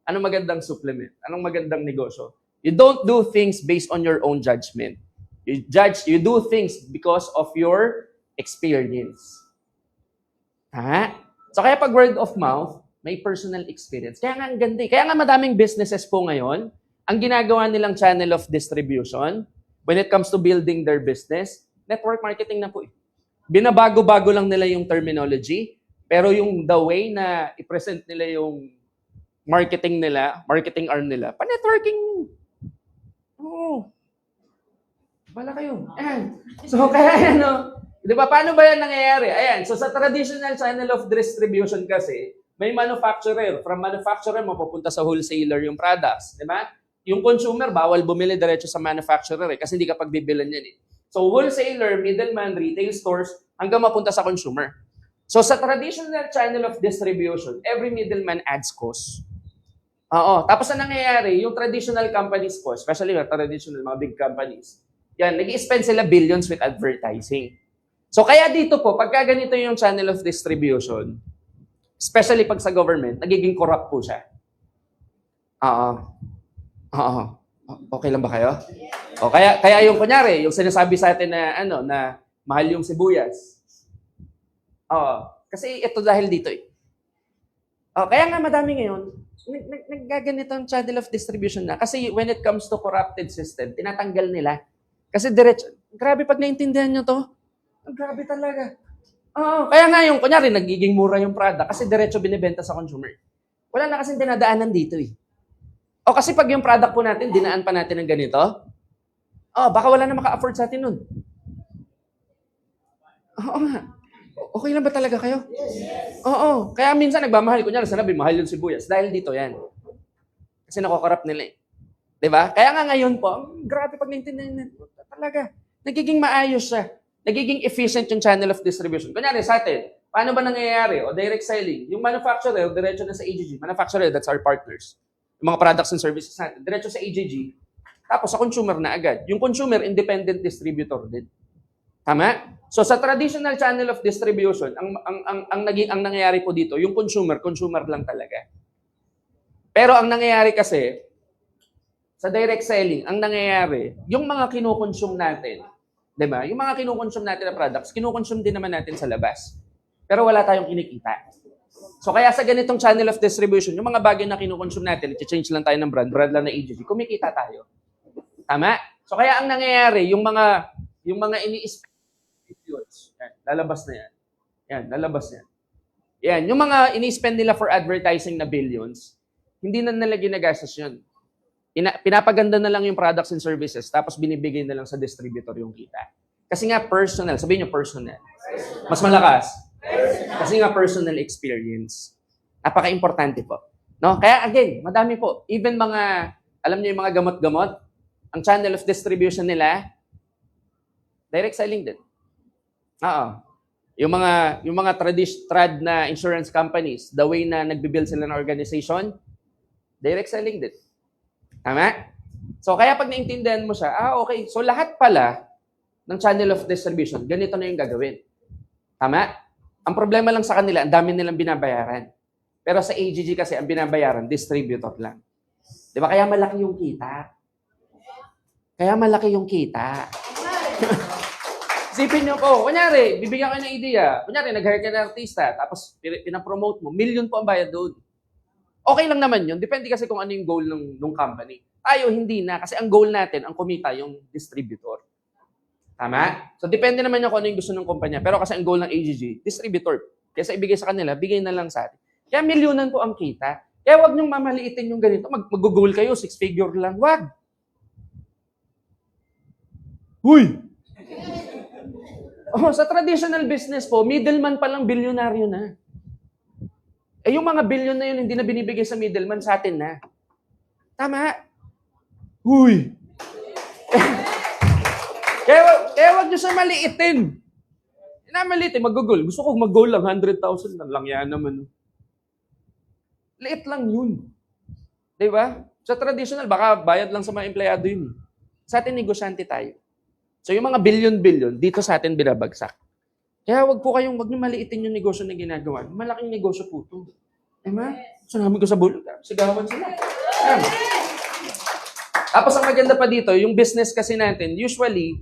Anong magandang supplement? Anong magandang negosyo? You don't do things based on your own judgment. You do things because of your experience. So kaya pag word of mouth, may personal experience. Kaya nga ang ganda. Kaya nga madaming businesses po ngayon, ang ginagawa nilang channel of distribution, when it comes to building their business, network marketing na po. Binabago-bago lang nila yung terminology, pero yung the way na i-present nila yung marketing nila, marketing arm nila, pa-networking. Bala kayo. Ayan. So kaya di ba, paano ba yan nangyayari? Ayan, so sa traditional channel of distribution kasi, may manufacturer. From manufacturer, mapupunta sa wholesaler yung products. Di ba? Yung consumer, bawal bumili diretso sa manufacturer kasi hindi ka pagbibilan yan So wholesaler, middleman, retail stores, hanggang mapunta sa consumer. So sa traditional channel of distribution, every middleman adds cost. Tapos na nangyayari, yung traditional companies po, especially yung traditional mga big companies, yan, nag-i-spend sila billions with advertising. So kaya dito po, pagka ganito yung channel of distribution, especially pag sa government, nagiging corrupt po siya. Okay lang ba kayo? Kaya yung kunyari, yung sinasabi sa atin na na mahal yung sibuyas. Kasi ito dahil dito kaya nga madami ngayon, naggaganito ang channel of distribution na. Kasi when it comes to corrupted system, tinatanggal nila. Kasi diretso, grabe pag naintindihan nyo to. Grabe talaga. Kaya nga yung, kunyari, nagiging mura yung product kasi diretso binibenta sa consumer. Wala na kasing dinadaanan dito kasi pag yung product po natin, dinaan pa natin ng ganito, baka wala na maka-afford sa atin nun. Nga. Okay lang ba talaga kayo? Yes. Kaya minsan nagmamahal. Kunyari, sanabi, mahal yung sibuyas. Dahil dito yan. Kasi nakokorrupt nila Diba? Kaya nga ngayon po, grabe pag naintindihan nito. Talaga. Nagiging maayos siya. Nagiging efficient yung channel of distribution. Kunyari, sa atin, paano ba nangyayari? Direct selling. Yung manufacturer, diretso na sa AGG. Manufacturer, that's our partners. Yung mga products and services natin, diretso sa AGG, tapos sa consumer na agad. Yung consumer, independent distributor din. Tama? So sa traditional channel of distribution, ang nangyayari po dito, yung consumer lang talaga. Pero ang nangyayari kasi, sa direct selling, ang nangyayari, yung mga kinukonsume natin, di ba? Yung mga kinukonsume natin na products, kinukonsume din naman natin sa labas. Pero wala tayong kinikita. So kaya sa ganitong channel of distribution, yung mga bagay na kinukonsume natin, i-change lang tayo ng brand lang na AGG, kumikita tayo. Tama? So kaya ang nangyayari, yung mga ini-spend lalabas na yan. Yan, lalabas na yan. Yan, yung mga ini-spend nila for advertising na billions, hindi na nila ginagastos yun. Pinapaganda na lang yung products and services, tapos binibigay na lang sa distributor yung kita. Kasi nga personal, sabihin nyo personal. Mas malakas. Kasi nga personal experience. Napaka-importante po. No? Kaya again, madami po. Even mga, alam niyo yung mga gamot-gamot, ang channel of distribution nila, direct selling din. Yung mga trad na insurance companies, the way na nagbibuild sila ng organization, direct selling din. Tama? So, kaya pag naintindihan mo siya, okay. So, lahat pala ng channel of distribution, ganito na yung gagawin. Tama? Ang problema lang sa kanila, ang dami nilang binabayaran. Pero sa AGG kasi, ang binabayaran, distributor lang. Di ba? Kaya malaki yung kita. Kaya malaki yung kita. Isipin nyo po, kunyari, bibigyan ka ng idea. Kunyari, nag-hire ka ng artista, tapos pinapromote mo, million po ang bayad doon. Okay lang naman yun. Depende kasi kung ano yung goal ng company. Tayo, hindi na. Kasi ang goal natin, ang kumita, yung distributor. Tama? So, depende naman yung kung ano yung gusto ng kumpanya. Pero kasi ang goal ng AGG, distributor. Kaya ibigay sa kanila, bigay na lang sa atin. Kaya milyonan po ang kita. Kaya wag niyong mamaliitin yung ganito. Mag-goal kayo, 6-figure lang. Wag! Huy! Sa traditional business po, middleman pa lang bilyonaryo na. Eh yung mga bilyon na yun, hindi na binibigay sa middleman, sa atin na. Tama? Huy! kaya wag nyo siya maliitin. Maliitin, mag-goal. Gusto ko mag-goal lang, 100,000 lang yan naman. Liit lang yun. Diba? Sa traditional, baka bayad lang sa mga empleyado yun. Sa atin, negosyante tayo. So yung mga bilyon-bilyon, dito sa atin binabagsak. Kaya wag nyo maliitin yung negosyo na ginagawa. Malaking negosyo po ito. Diba? So namin ko sa bulog, sigawan sila. Tapos ang maganda pa dito, yung business kasi natin, usually,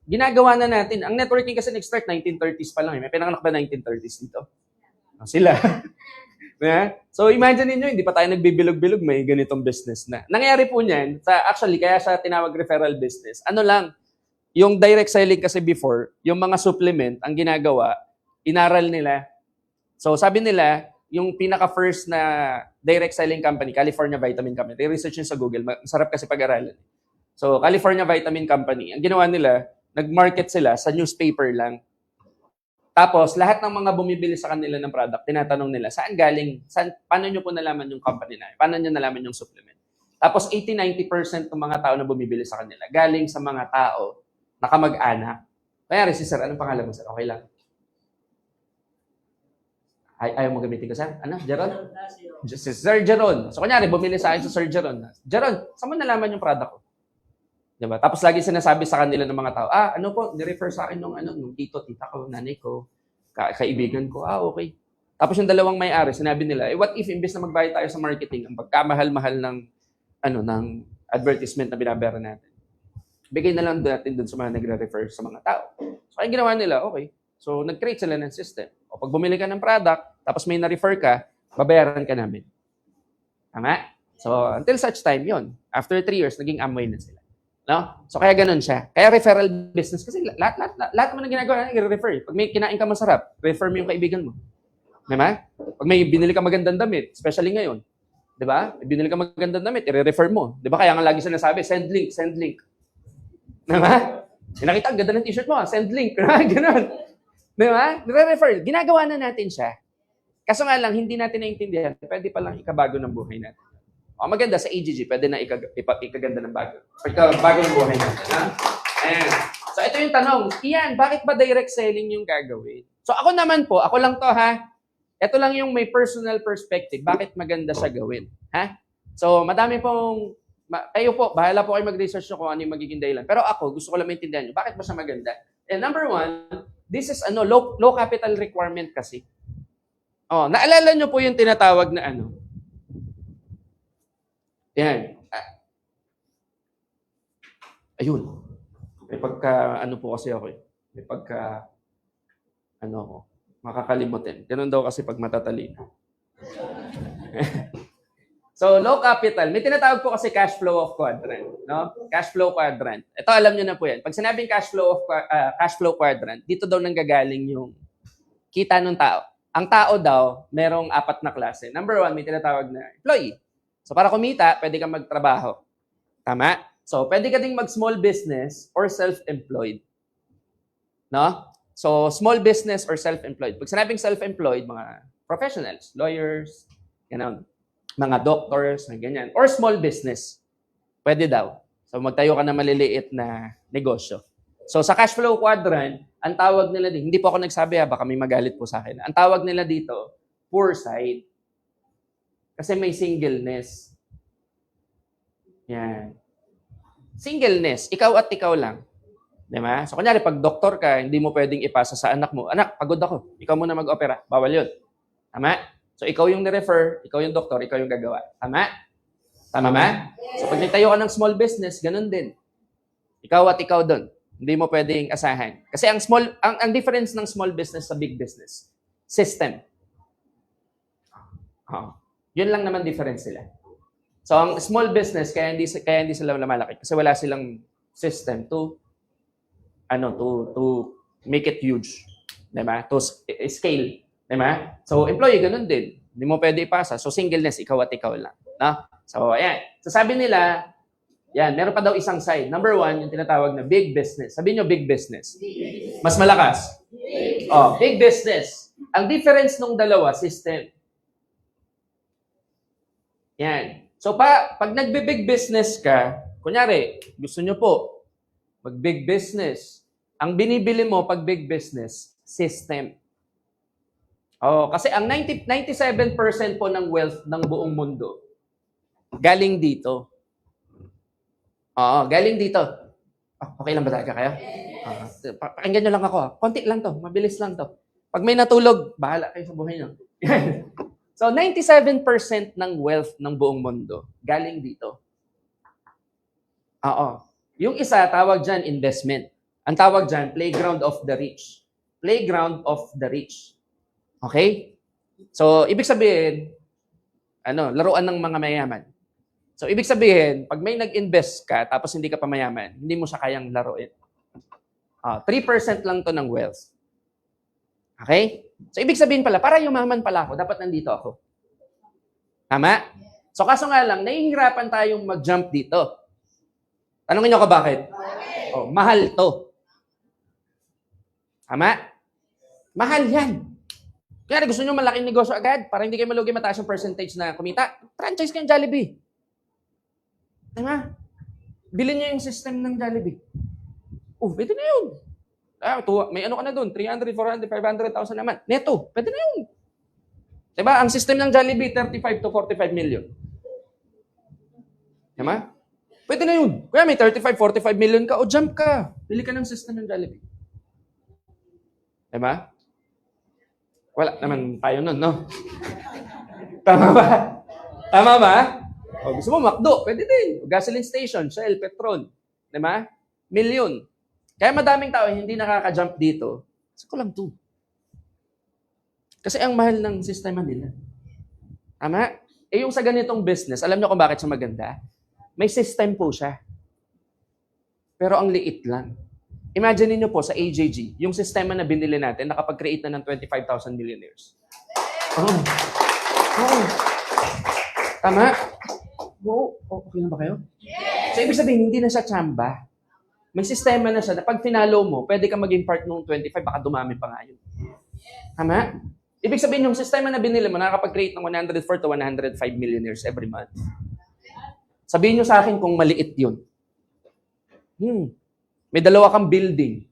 ginagawa na natin. Ang networking kasi nag-start 1930s pa lang. May pinanganak ba 1930s dito? Sila. Yeah? So imagine niyo hindi pa tayo nagbibilog-bilog, may ganitong business na. Nangyari po niyan, actually, kaya siya tinawag referral business. Ano lang, yung direct selling kasi before, yung mga supplement, ang ginagawa, inaral nila. So sabi nila, yung pinaka-first na direct selling company, California Vitamin Company, research nyo sa Google, masarap kasi pag-aralan. So California Vitamin Company, ang ginawa nila, nag-market sila sa newspaper lang. Tapos, lahat ng mga bumibili sa kanila ng product, tinatanong nila, saan galing, paano nyo po nalaman yung company na, paano nyo nalaman yung supplement. Tapos, 80-90% ng mga tao na bumibili sa kanila, galing sa mga tao na kamag-anak. Kaya si Sir, anong pangalan mo, Sir? Okay lang. Ayaw mo gamitin ko, Sir? Ano? Jeron? Sir Jeron. So, kunyari, bumili sa akin sa Sir Jeron. Jeron, saan mo nalaman yung product ko? Diba? Tapos lagi sinasabi sa kanila ng mga tao, ano po, nirefer sa akin nung tito, tita ko, nanay ko, kaibigan ko, okay. Tapos yung dalawang may-ari, sinabi nila, what if imbes na magbayad tayo sa marketing, ang pagkamahal-mahal ng advertisement na binabayaran natin, bigay na lang natin dun sa mga nagre-refer sa mga tao. So, ang ginawa nila, okay. So, nag-create sila ng system. O pag bumili ka ng product, tapos may na-refer ka, babayaran ka namin. Tama? So, until such time, yon. After 3 years, naging Amway na sila. No? So, kaya ganun siya. Kaya referral business, kasi lahat mo na ginagawa, i-refer. Pag may kinain ka masarap, refer mo yung kaibigan mo. Diba? Pag may binili ka magandang damit, especially ngayon, diba? May binili ka magandang damit, i-refer mo. Diba? Kaya nga lagi sinasabi, send link, send link. Diba? Nakita, ang ganda ng t-shirt mo, send link. Ganun. Diba? Nire-refer. Ginagawa na natin siya. Kaso nga lang, hindi natin naintindihan, pwede palang ikabago ng buhay natin. Maganda sa AGG, pwede na ikaganda ng bago. Bago ng buhay natin. Ayan. So, ito yung tanong. Iyan, bakit ba direct selling yung gagawin? So, ako naman po, ako lang to ha. Ito lang yung may personal perspective. Bakit maganda siya gawin? Ha? So, madami pong, kayo po, bahala po kayo mag-research nyo kung ano yung magiging dahilan. Pero ako, gusto ko lang maintindihan nyo. Bakit ba siya maganda? And number one, this is low capital requirement kasi. Naalala nyo po yung tinatawag na yan. Ayun. May po kasi ako eh. May makakalimutin. Ganun daw kasi pag matatalino. So, low capital. May tinatawag po kasi cash flow of quadrant. No? Cash flow quadrant. Ito, alam nyo na po yan. Pag sinabing cash flow quadrant, dito daw nanggagaling yung kita ng tao. Ang tao daw, merong 4 na klase. Number 1, may tinatawag na employee. So, para kumita, pwede kang magtrabaho. Tama? So, pwede ka ding mag-small business or self-employed. No? So, small business or self-employed. Pag sinabing self-employed, mga professionals, lawyers, mga doctors, ganyan. Or small business. Pwede daw. So, magtayo ka na maliliit na negosyo. So, sa cash flow quadrant, ang tawag nila din, hindi po ako nagsabi baka may magalit po sa akin. Ang tawag nila dito, poor side. Kasi may singleness. Yan. Singleness, ikaw at ikaw lang. Di ba? So, kunyari, pag doktor ka, hindi mo pwedeng ipasa sa anak mo, anak, pagod ako, ikaw muna mag-opera. Bawal yun. Tama? So, ikaw yung ni-refer, ikaw yung doktor, ikaw yung gagawa. Tama? Tama ba? So, pag nagtayo ka ng small business, ganun din. Ikaw at ikaw doon. Hindi mo pwedeng asahan. Kasi ang difference ng small business sa big business, system. Yun lang naman difference sila. So, ang small business, kaya hindi sila lumalaki. Kasi wala silang system to make it huge. Diba? To scale. Diba? So, employee, ganun din. Hindi mo pwede ipasa. So, singleness, ikaw at ikaw lang. No? So, ayan. So, sabi nila, yan, meron pa daw isang side. Number 1, yung tinatawag na big business. Sabihin nyo, big business. Mas malakas. Big business. Ang difference nung dalawa, system. Yan. So, pag nagbe-big business ka, kunyari, gusto nyo po, mag-big business. Ang binibili mo pag big business, system. Kasi ang 97% po ng wealth ng buong mundo, galing dito. Galing dito. Okay lang ba talaga kayo? Pakinggan nyo lang ako. Konti lang to. Mabilis lang to. Pag may natulog, bahala kayo sa buhay nyo. So, 97% ng wealth ng buong mundo galing dito. Yung isa, tawag dyan, investment. Ang tawag dyan, playground of the rich. Playground of the rich. Okay? So, ibig sabihin, laruan ng mga mayaman. So, ibig sabihin, pag may nag-invest ka, tapos hindi ka pa mayaman, hindi mo siya kayang laruin. 3% lang to ng wealth. Okay? So, ibig sabihin pala, para yumaman pala ako, dapat nandito ako. Tama? So, kaso nga lang, nahihirapan tayong mag-jump dito. Tanungin nyo ko bakit? Mahal to. Tama? Mahal yan. Kaya gusto nyo malaking negosyo agad, para hindi kayo malugi mataas yung percentage na kumita, franchise kayo ng Jollibee. Tama? Bilhin nyo yung system ng Jollibee. Pwede na yun. May ka na dun, 300, 400, 500,000 naman. Neto, pwede na yun. Diba? Ang system ng Jollibee, 35 to 45 million. Diba? Pwede na yun. Kaya may 35, 45 million ka, jump ka. Bili ka ng system ng Jollibee. Diba? Wala naman tayo nun, no? Tama ba? Tama ba? Gusto mo, McDo, pwede din. Gasoline station, Shell, Petron. Diba? Million. Kaya madaming tao hindi nakaka-jump dito. Kasi ko lang to. Kasi ang mahal ng sistema nila. Tama? Yung sa ganitong business, alam niyo kung bakit siya maganda? May system po siya. Pero ang liit lang. Imagine niyo po sa AJG, yung sistema na binili natin, nakapag-create na ng 25,000 millionaires. Tama? Okay na ba kayo? So, ibig sabihin, hindi na siya tsamba. May sistema na siya na pag finalo mo, pwede ka maging part ng 25, baka dumami pa nga yun. Tama? Ibig sabihin, yung sistema na binili mo, nakakapag-create ng 104 to 105 millionaires every month. Sabihin nyo sa akin kung maliit yun. May 2 kang building.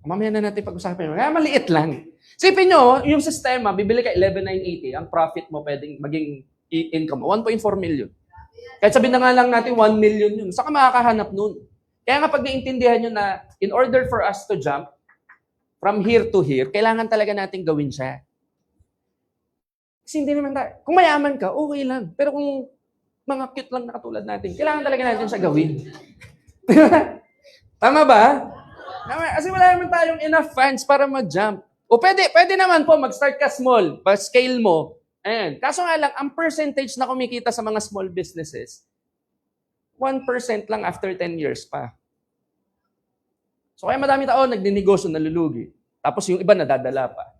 Mamaya na natin pag-usapan. Kaya maliit lang. Sipin nyo, yung sistema, bibili ka 11,980, ang profit mo pwedeng maging income, 1.4 million. Kahit sabihin na nga lang natin 1 million yun, saan ka makakahanap nun? Kaya nga pag naintindihan nyo na in order for us to jump from here to here, kailangan talaga natin gawin siya. Kasi hindi naman tayo. Kung mayaman ka, okay lang. Pero kung mga cute lang na katulad natin, kailangan talaga natin siya gawin. Tama ba? Kasi wala naman tayong enough funds para mag-jump. O pwede naman po, mag-start ka small, pa-scale mo. Ayan. Kaso nga lang, ang percentage na kumikita sa mga small businesses, 1% lang after 10 years pa. So kaya madami tao nagninegosyo, nalulugi. Tapos yung iba nadadala pa.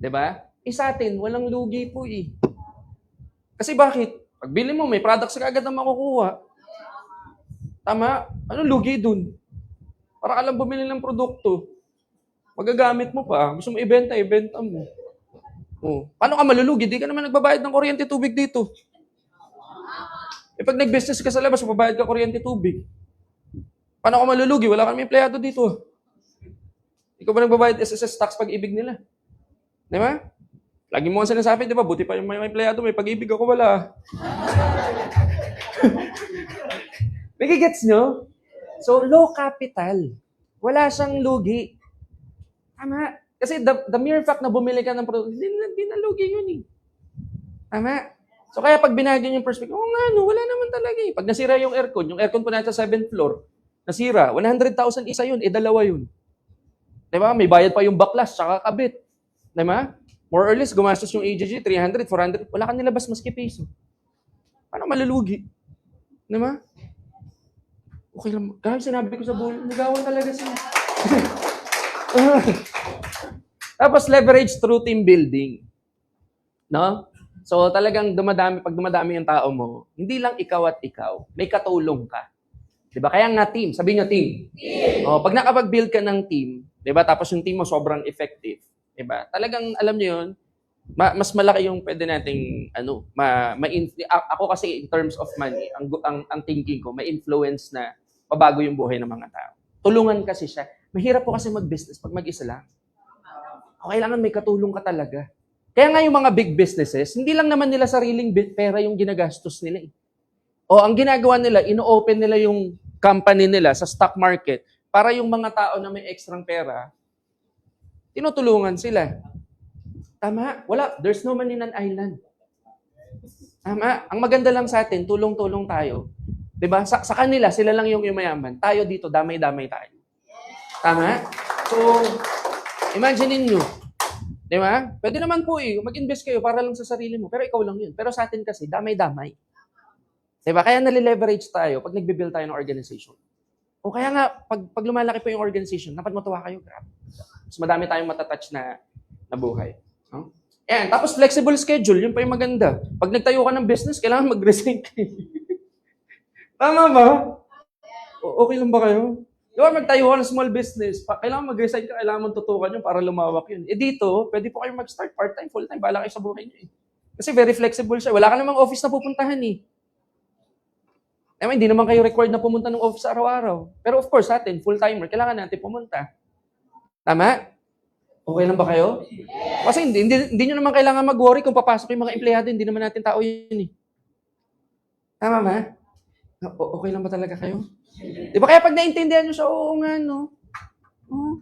'Di ba? Sa atin, walang lugi po eh. Kasi bakit? Pag bili mo, may products ka agad na makukuha. Tama? Anong lugi dun? Para ka lang bumili ng produkto. Magagamit mo pa. Gusto mo ibenta, ibenta mo. Paano ka malulugi? Di ka naman nagbabayad ng kuryente tubig dito. Pag nag-business ka sa labas, mababayad ka kuryente tubig. Paano ka malulugi? Wala kang empleyado dito. Ikaw ba nagbabayad SSS tax pag-ibig nila? Di ba? Lagi mo ang sinasabi, di ba? Buti pa yung may empleyado, may pag-ibig ako wala. Nagigets nyo? So, low capital. Wala siyang lugi. Tama. Kasi the mere fact na bumili ka ng product, hindi na lugi yun eh. Tama. So, kaya pag binagyan yung perspective, oo nga, no, wala naman talaga eh. Pag nasira yung aircon po natin sa 7th floor, nasira, 100,000 isa yun, dalawa yun. Diba? May bayad pa yung baklas, tsaka kabit. Diba? More or less, gumastos yung AGG, 300, 400, wala ka nilabas maski piso. Paano malulugi? Diba? Okay lang. Kahit sinabi ko sa buhay, nagawan talaga siya. Tapos leverage through team building. No? So talagang pag dumadami yung tao mo, hindi lang ikaw at ikaw, may katulong ka. 'Di ba? Kaya nga team, sabihin niyo team. Team. Oh, pag nakapag-build ka ng team, 'di ba? Tapos yung team mo sobrang effective, 'di ba? Talagang alam niyo 'yun, mas malaki yung pwede nating ako kasi in terms of money, ang thinking ko, may influence na mabago yung buhay ng mga tao. Tulungan kasi siya. Mahirap po kasi mag-business pag mag-isa lang. Kailangan may katulong ka talaga. Kaya nga yung mga big businesses, hindi lang naman nila sariling pera yung ginagastos nila eh. O ang ginagawa nila, ino-open nila yung company nila sa stock market para yung mga tao na may ekstrang pera, tinutulungan sila. Tama? Wala. There's no man in an island. Tama? Ang maganda lang sa atin, tulong-tulong tayo. 'Di ba? Sa kanila, sila lang yung mayaman. Tayo dito, damay-damay tayo. Tama? So, imagine niyo, 'di ba? Pwede naman po mag-invest kayo para lang sa sarili mo, pero ikaw lang 'yun. Pero sa atin kasi, damay-damay. 'Di ba? Kaya nali-leverage tayo pag nagbe-build tayo ng organization. O kaya nga, pag lumalaki po yung organization, dapat matuwa kayo, grabe. Mas madami tayong matatouch na buhay. No? Ayan, tapos flexible schedule, yun pa yung maganda. Pag nagtayo ka ng business, kailangan mag-resign kayo. Tama ba? Okay lang ba kayo? Di ba magtayo ka ng small business, kailangan mag-resign ka, kailangan mong tutukan yun para lumawak yun. Dito, pwede po kayo mag-start part-time, full-time, bahala kayo sa buhay niyo. Kasi very flexible siya. Wala ka namang office na pupuntahan eh. Hindi naman kayo required na pumunta ng office araw-araw. Pero of course, sa atin, full-timer, kailangan natin pumunta. Tama? Okay lang ba kayo? Kasi hindi nyo naman kailangan mag-worry kung papasok yung mga empleyado, hindi naman natin tao yun eh. Tama ba? Okay lang ba talaga kayo? Di ba kaya pag naintindihan nyo siya, oo nga, no? Oh.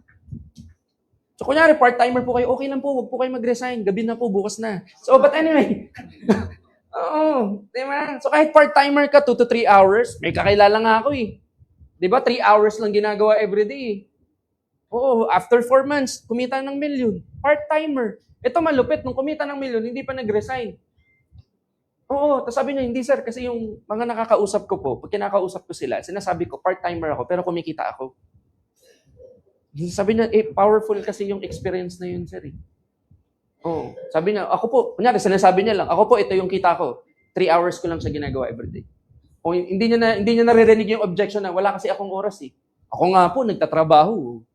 So, kunyari, part-timer po kayo, okay lang po, huwag po kayo mag-resign, gabi na po, bukas na. So, but anyway, oo, di ba? So, kahit part-timer ka, 2 to 3 hours, may kakilala nga ako eh. Di ba, 3 hours lang ginagawa everyday eh. Oo, after 4 months, kumita ng milyon. Part-timer. Ito malupit, nung kumita ng milyon, hindi pa nag-resign. Oo, tapos sabi niya, hindi sir, kasi yung mga nakakausap ko po, pag kinakausap ko sila, sinasabi ko, part-timer ako, pero kumikita ako. Sabi niya, powerful kasi yung experience na yun, sir. Oo, sabi niya, ako po, kunyari, sinasabi niya lang, ako po, ito yung kita ko. 3 hours ko lang siya ginagawa everyday. O hindi niya naririnig yung objection na wala kasi akong oras eh. Ako nga po, nagtatrabaho.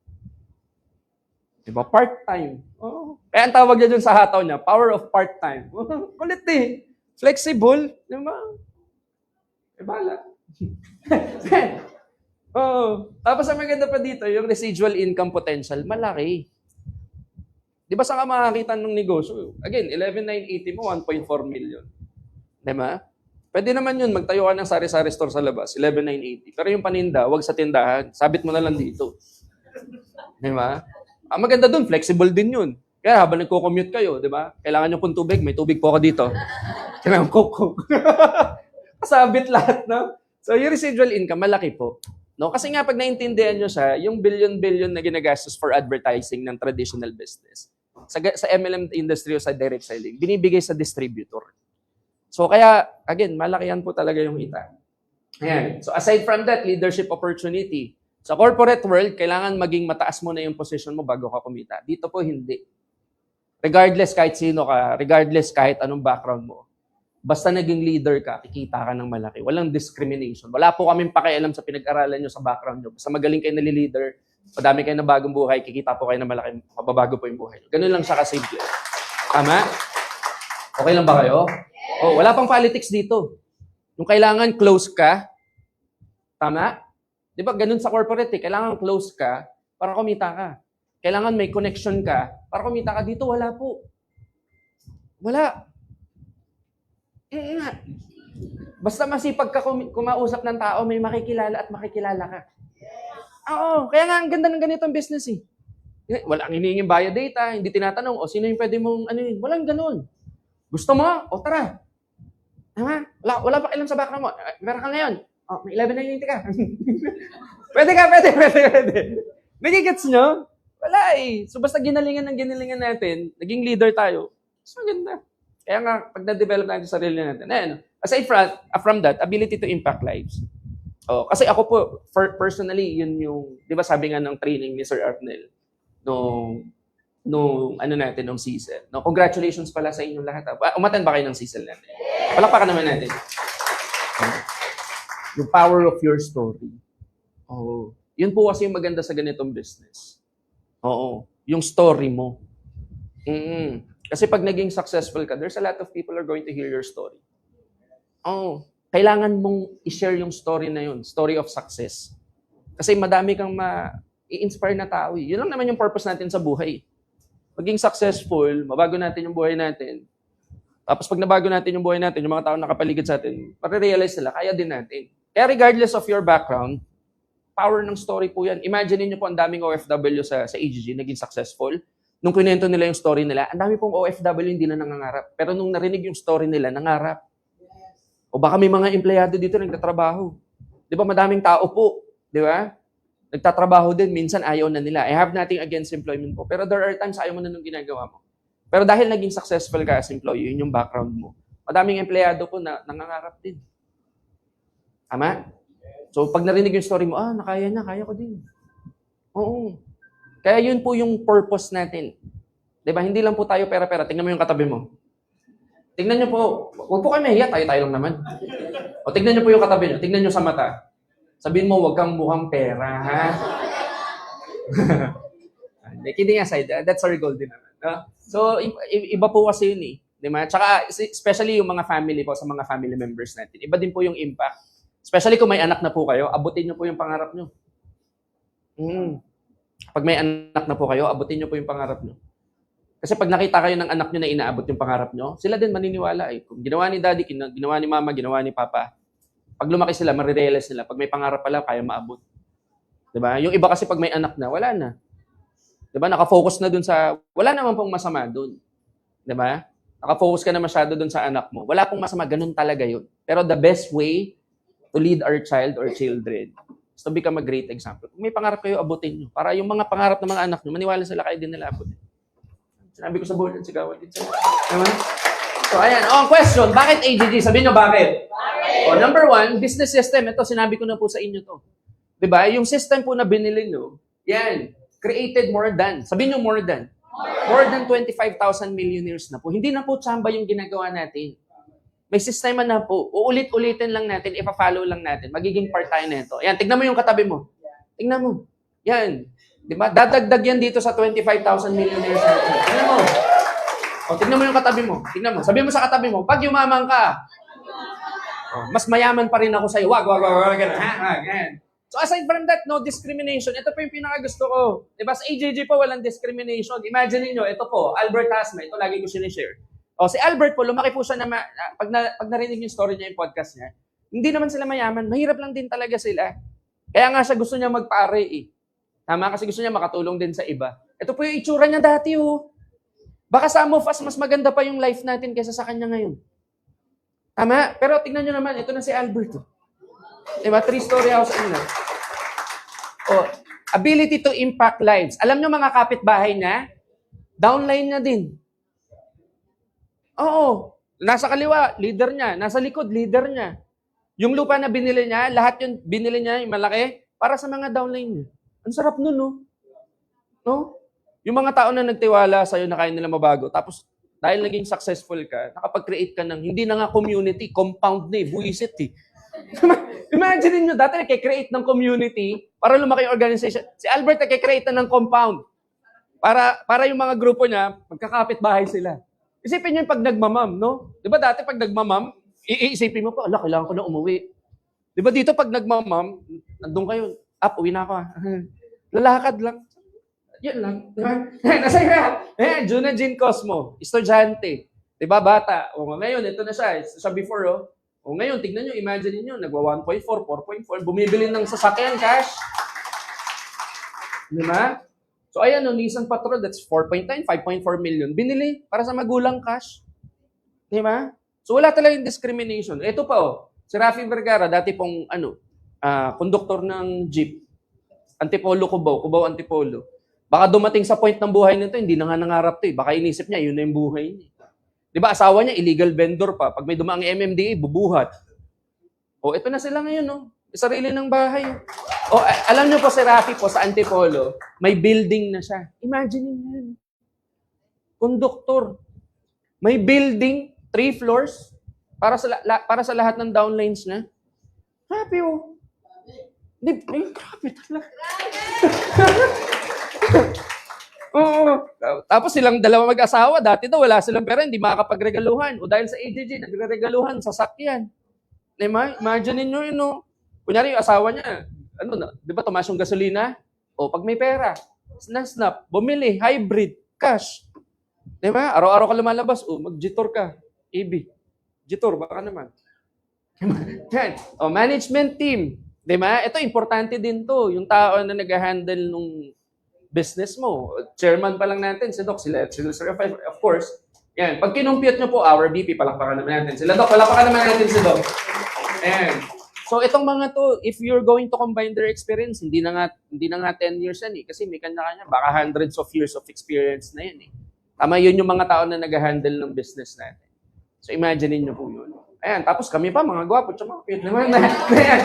Diba? Part-time. Oh. Kaya ang tawag niya dun sa hataw niya, power of part-time. Kulit eh. Flexible. Diba? Bala. Tapos ang maganda pa dito, yung residual income potential, malaki. Di ba saan ka makakita ng negosyo? Again, 11,980 mo, 1.4 million. Diba? Pwede naman yun, magtayo ka ng sari-sari store sa labas, 11,980. Pero yung paninda, wag sa tindahan. Sabit mo na lang dito. Diba? Ang maganda dun, flexible din yun. Kaya habang nagko-commute kayo, di ba? Kailangan nyo pong tubig, may tubig po ako dito. Kailangan coke. Kasabit lahat, no? So, yung residual income, malaki po. No? Kasi nga, pag naintindihan nyo siya, yung billion-billion na ginagastos for advertising ng traditional business, sa MLM industry o sa direct selling, binibigay sa distributor. So, kaya, again, malaki yan po talaga yung kita. Ayan. So, aside from that, leadership opportunity. Sa corporate world, kailangan maging mataas mo na yung position mo bago ka kumita. Dito po, hindi. Regardless kahit sino ka, regardless kahit anong background mo, basta naging leader ka, kikita ka ng malaki. Walang discrimination. Wala po kaming pakialam sa pinag-aralan nyo sa background nyo. Basta magaling kayo na leader, madami kayo na bagong buhay, kikita po kayo ng malaki, mababago po yung buhay nyo. Ganun lang siya kasimple. Tama? Okay lang ba kayo? Oh, wala pang politics dito. Yung kailangan close ka, tama? Di ba, ganun sa corporate eh. Kailangan close ka para kumita ka. Kailangan may connection ka para kumita ka. Dito, wala po. Wala. Nga. Basta masipag ka kumausap ng tao, may makikilala at makikilala ka. Oo, kaya nga ang ganda ng ganitong business eh. Walang hinihinging bio data, hindi tinatanong, o sino yung pwede mong ano yun. Walang ganun. Gusto mo? O tara. Tama? Wala pa kailan sa background mo. Meron ka ngayon. O, may 11 na yun ka. pwede. Nagigets nyo? Wala eh. So basta ginalingan natin, naging leader tayo, mas maganda. Kaya nga, pag na-develop natin sa sarili natin, aside from that, ability to impact lives. Oh, kasi ako po, personally, yun yung, di ba sabi nga ng training ni Sir Arnel, nung CSEL. No, congratulations pala sa inyong lahat. Umattend ba kayo ng CSEL natin? Palakpakan naman natin. The power of your story. Oh, yun po kasi yung maganda sa ganitong business. Oo, yung story mo. Kasi pag naging successful ka, there's a lot of people are going to hear your story. Oh, kailangan mong i-share yung story na yun, story of success. Kasi madami kang i-inspire na tao. Yun lang naman yung purpose natin sa buhay. Maging successful, mabago natin yung buhay natin. Tapos pag nabago natin yung buhay natin, yung mga tao nakapaligid sa atin, marirealize nila, kaya din natin. Kaya regardless of your background, power ng story po yan. Imagine niyo po ang daming OFW sa AGG, naging successful. Nung kinento nila yung story nila, ang dami pong OFW hindi na nangangarap. Pero nung narinig yung story nila, nangarap. O baka may mga empleyado dito nagtatrabaho. Di ba madaming tao po, di ba? Nagtatrabaho din, minsan ayaw na nila. I have nothing against employment po. Pero there are times ayaw mo na nung ginagawa mo. Pero dahil naging successful ka as employee, yun yung background mo. Madaming empleyado po na nangangarap din. Tama? So pag narinig yung story mo, nakaya niya, kaya ko din. Oo. Kaya yun po yung purpose natin. Diba? Hindi lang po tayo pera-pera. Tingnan mo yung katabi mo. Tingnan nyo po. Huwag po kayo mahiya. Tayo lang naman. O tingnan nyo po yung katabi nyo. Tingnan nyo sa mata. Sabihin mo, huwag kang mukhang pera, ha? Kidding aside, that's our goal din naman. No? So, iba po kasi yun eh. Diba? Tsaka, especially yung mga family po, sa mga family members natin. Iba din po yung impact. Especially kung may anak na po kayo, abutin nyo po yung pangarap nyo. Pag may anak na po kayo, abutin nyo po yung pangarap nyo. Kasi pag nakita kayo ng anak nyo na inaabot yung pangarap nyo, sila din maniniwala eh. Kung ginawa ni daddy, ginawa ni mama, ginawa ni papa, pag lumaki sila, marirealize nila. Pag may pangarap pala, kaya maabot. Diba? Yung iba kasi pag may anak na, wala na. Diba? Nakafocus na dun sa, wala naman pong masama dun. Diba? Nakafocus ka na masyado dun sa anak mo. Wala pong masama, ganun talaga yun. Pero the best way to lead our child or children is to become a great example. Kung may pangarap kayo, abutin nyo. Para yung mga pangarap ng mga anak nyo, maniwala sila kayo din nila abutin. Sinabi ko sa board, sigawan din sila. Diba? So, ayan. Ang question, bakit AGG? Sabihin nyo, bakit? Number one, business system. Ito, sinabi ko na po sa inyo to. Diba? Yung system po na binili nyo, yan, created more than. Sabihin nyo more than. More than 25,000 millionaires na po. Hindi na po tsamba yung ginagawa natin. May sistema na po. Uulit-ulitin lang natin, ipa-follow lang natin. Magiging part tayo na ito. Yan, tignan mo yung katabi mo. Tignan mo. Yan. Diba? Dadagdag yan dito sa 25,000 millionaires natin. Tignan mo. O, tignan mo yung katabi mo. Tignan mo. Sabihin mo sa katabi mo, pag yumaman ka, mas mayaman pa rin ako sa'yo. Wag, ganun. Ganun. So aside from that, no discrimination. Ito po yung pinakagusto ko. Diba? Sa AJJ po, walang discrimination. Imagine niyo, ito po, Albert Hasma. Ito lagi ko sinishare. O, si Albert po, lumaki po siya na, pag narinig yung story niya, yung podcast niya, hindi naman sila mayaman. Mahirap lang din talaga sila. Kaya nga siya gusto niya magpare eh. Tama? Kasi gusto niya makatulong din sa iba. Ito po yung itsura niya dati oh. Baka some of us, mas maganda pa yung life natin kaysa sa kanya ngayon. Tama? Pero tingnan nyo naman, ito na si Albert. Diba? 3-story house. Ability to impact lives. Alam nyo mga kapitbahay na, downline na din. Oo. Nasa kaliwa, leader niya. Nasa likod, leader niya. Yung lupa na binili niya, lahat yung binili niya, yung malaki, para sa mga downline niya. Ang sarap nun, no? No? Yung mga tao na nagtiwala sa'yo na kaya nila mabago, tapos dahil naging successful ka, nakapag-create ka ng, hindi na nga community, compound na eh, buisit eh. Imagine nyo, dati nagkikreate ng community para lumaki yung organization. Si Albert nagkikreate na ng compound para yung mga grupo niya, magkakapit bahay sila. Isipin nyo yung pag nagmamam, no? Di ba dati pag nagmamam, iisipin mo pa, kailangan ko na umuwi. Di ba dito pag nagmamam, nandun kayo, uwi na ako lalakad lang. Yun lang. Nasa ka. Juna Jean Cosmo, estudyante. Di ba, bata? O ngayon, ito na siya. Siya before, oh. O ngayon, tignan nyo, imagine niyo nagwa 1.4, 4.4, bumibili ng sasakyan, cash. Di ba? So, ayan, no, Nissan Patrol, that's 4.9, 5.4 million. Binili para sa magulang, cash. Di ba? So, wala talagang discrimination. Ito pa, oh. Si Rafi Vergara, dati pong, konduktor ng jeep. Antipolo, Cubao, Antipolo. Baka dumating sa point ng buhay nito, hindi na nga nangarap to eh. Baka inisip niya, yun na yung buhay niya. Di ba, asawa niya, illegal vendor pa. Pag may dumaang MMDA, bubuhat. O, ito na sila ngayon, no? Sarili ng bahay. O, alam niyo po si Rafi po sa Antipolo, may building na siya. Imagine niyo yun. Konduktor. May building, 3 floors, para sa lahat ng downlines na. Happy, oh. Grabe talaga. Oo. Tapos silang dalawa mag-asawa, dati daw wala silang pera, hindi makakapagregaluhan. O dahil sa AJJ, nagre-regaluhan, sasakyan. Diba? Imagine niyo yun, no? Kunyari yung asawa niya, di ba tumaas yung gasolina? O pag may pera, snap, bumili, hybrid, cash. Diba? Araw-araw ka lumalabas, mag-Jitor ka. EB. Jitor, baka naman. Yan. O, management team. Diba? Ito, importante din to. Yung tao na nag-handle nung business mo. Chairman pa lang natin, si Doc, sila of course. Yan. Pag kinumpute nyo po, our VP, palakpakan naman natin. Sila Doc, palakpakan naman natin si Doc. Ayan. So, itong mga to, if you're going to combine their experience, hindi na nga 10 years yan eh. Kasi may kanya-kanya, baka hundreds of years of experience na yan eh. Tama, yun yung mga tao na nag-handle ng business natin. So, imagine nyo po yun. Ayan, tapos kami pa, mga gwapo, tsaka mga cute naman. Ayan.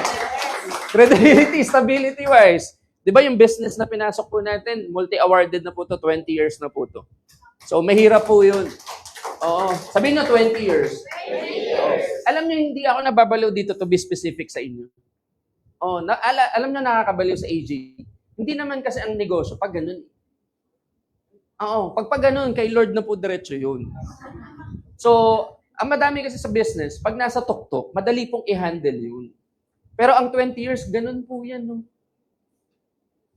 Credibility, stability-wise. Di ba yung business na pinasok po natin, multi-awarded na po to, 20 years na po to. So, mahirap po yun. Oo. Sabihin nyo, 20 years. Oo. Alam nyo, hindi ako nababaliw dito to be specific sa inyo. Oo. Alam nyo, nakakabaliw sa AG. Hindi naman kasi ang negosyo, pag ganun. Oo. Pag ganun, kay Lord na po diretso yun. So, ang madami kasi sa business, pag nasa tuktok, madali pong i-handle yun. Pero ang 20 years, ganun po yan, no?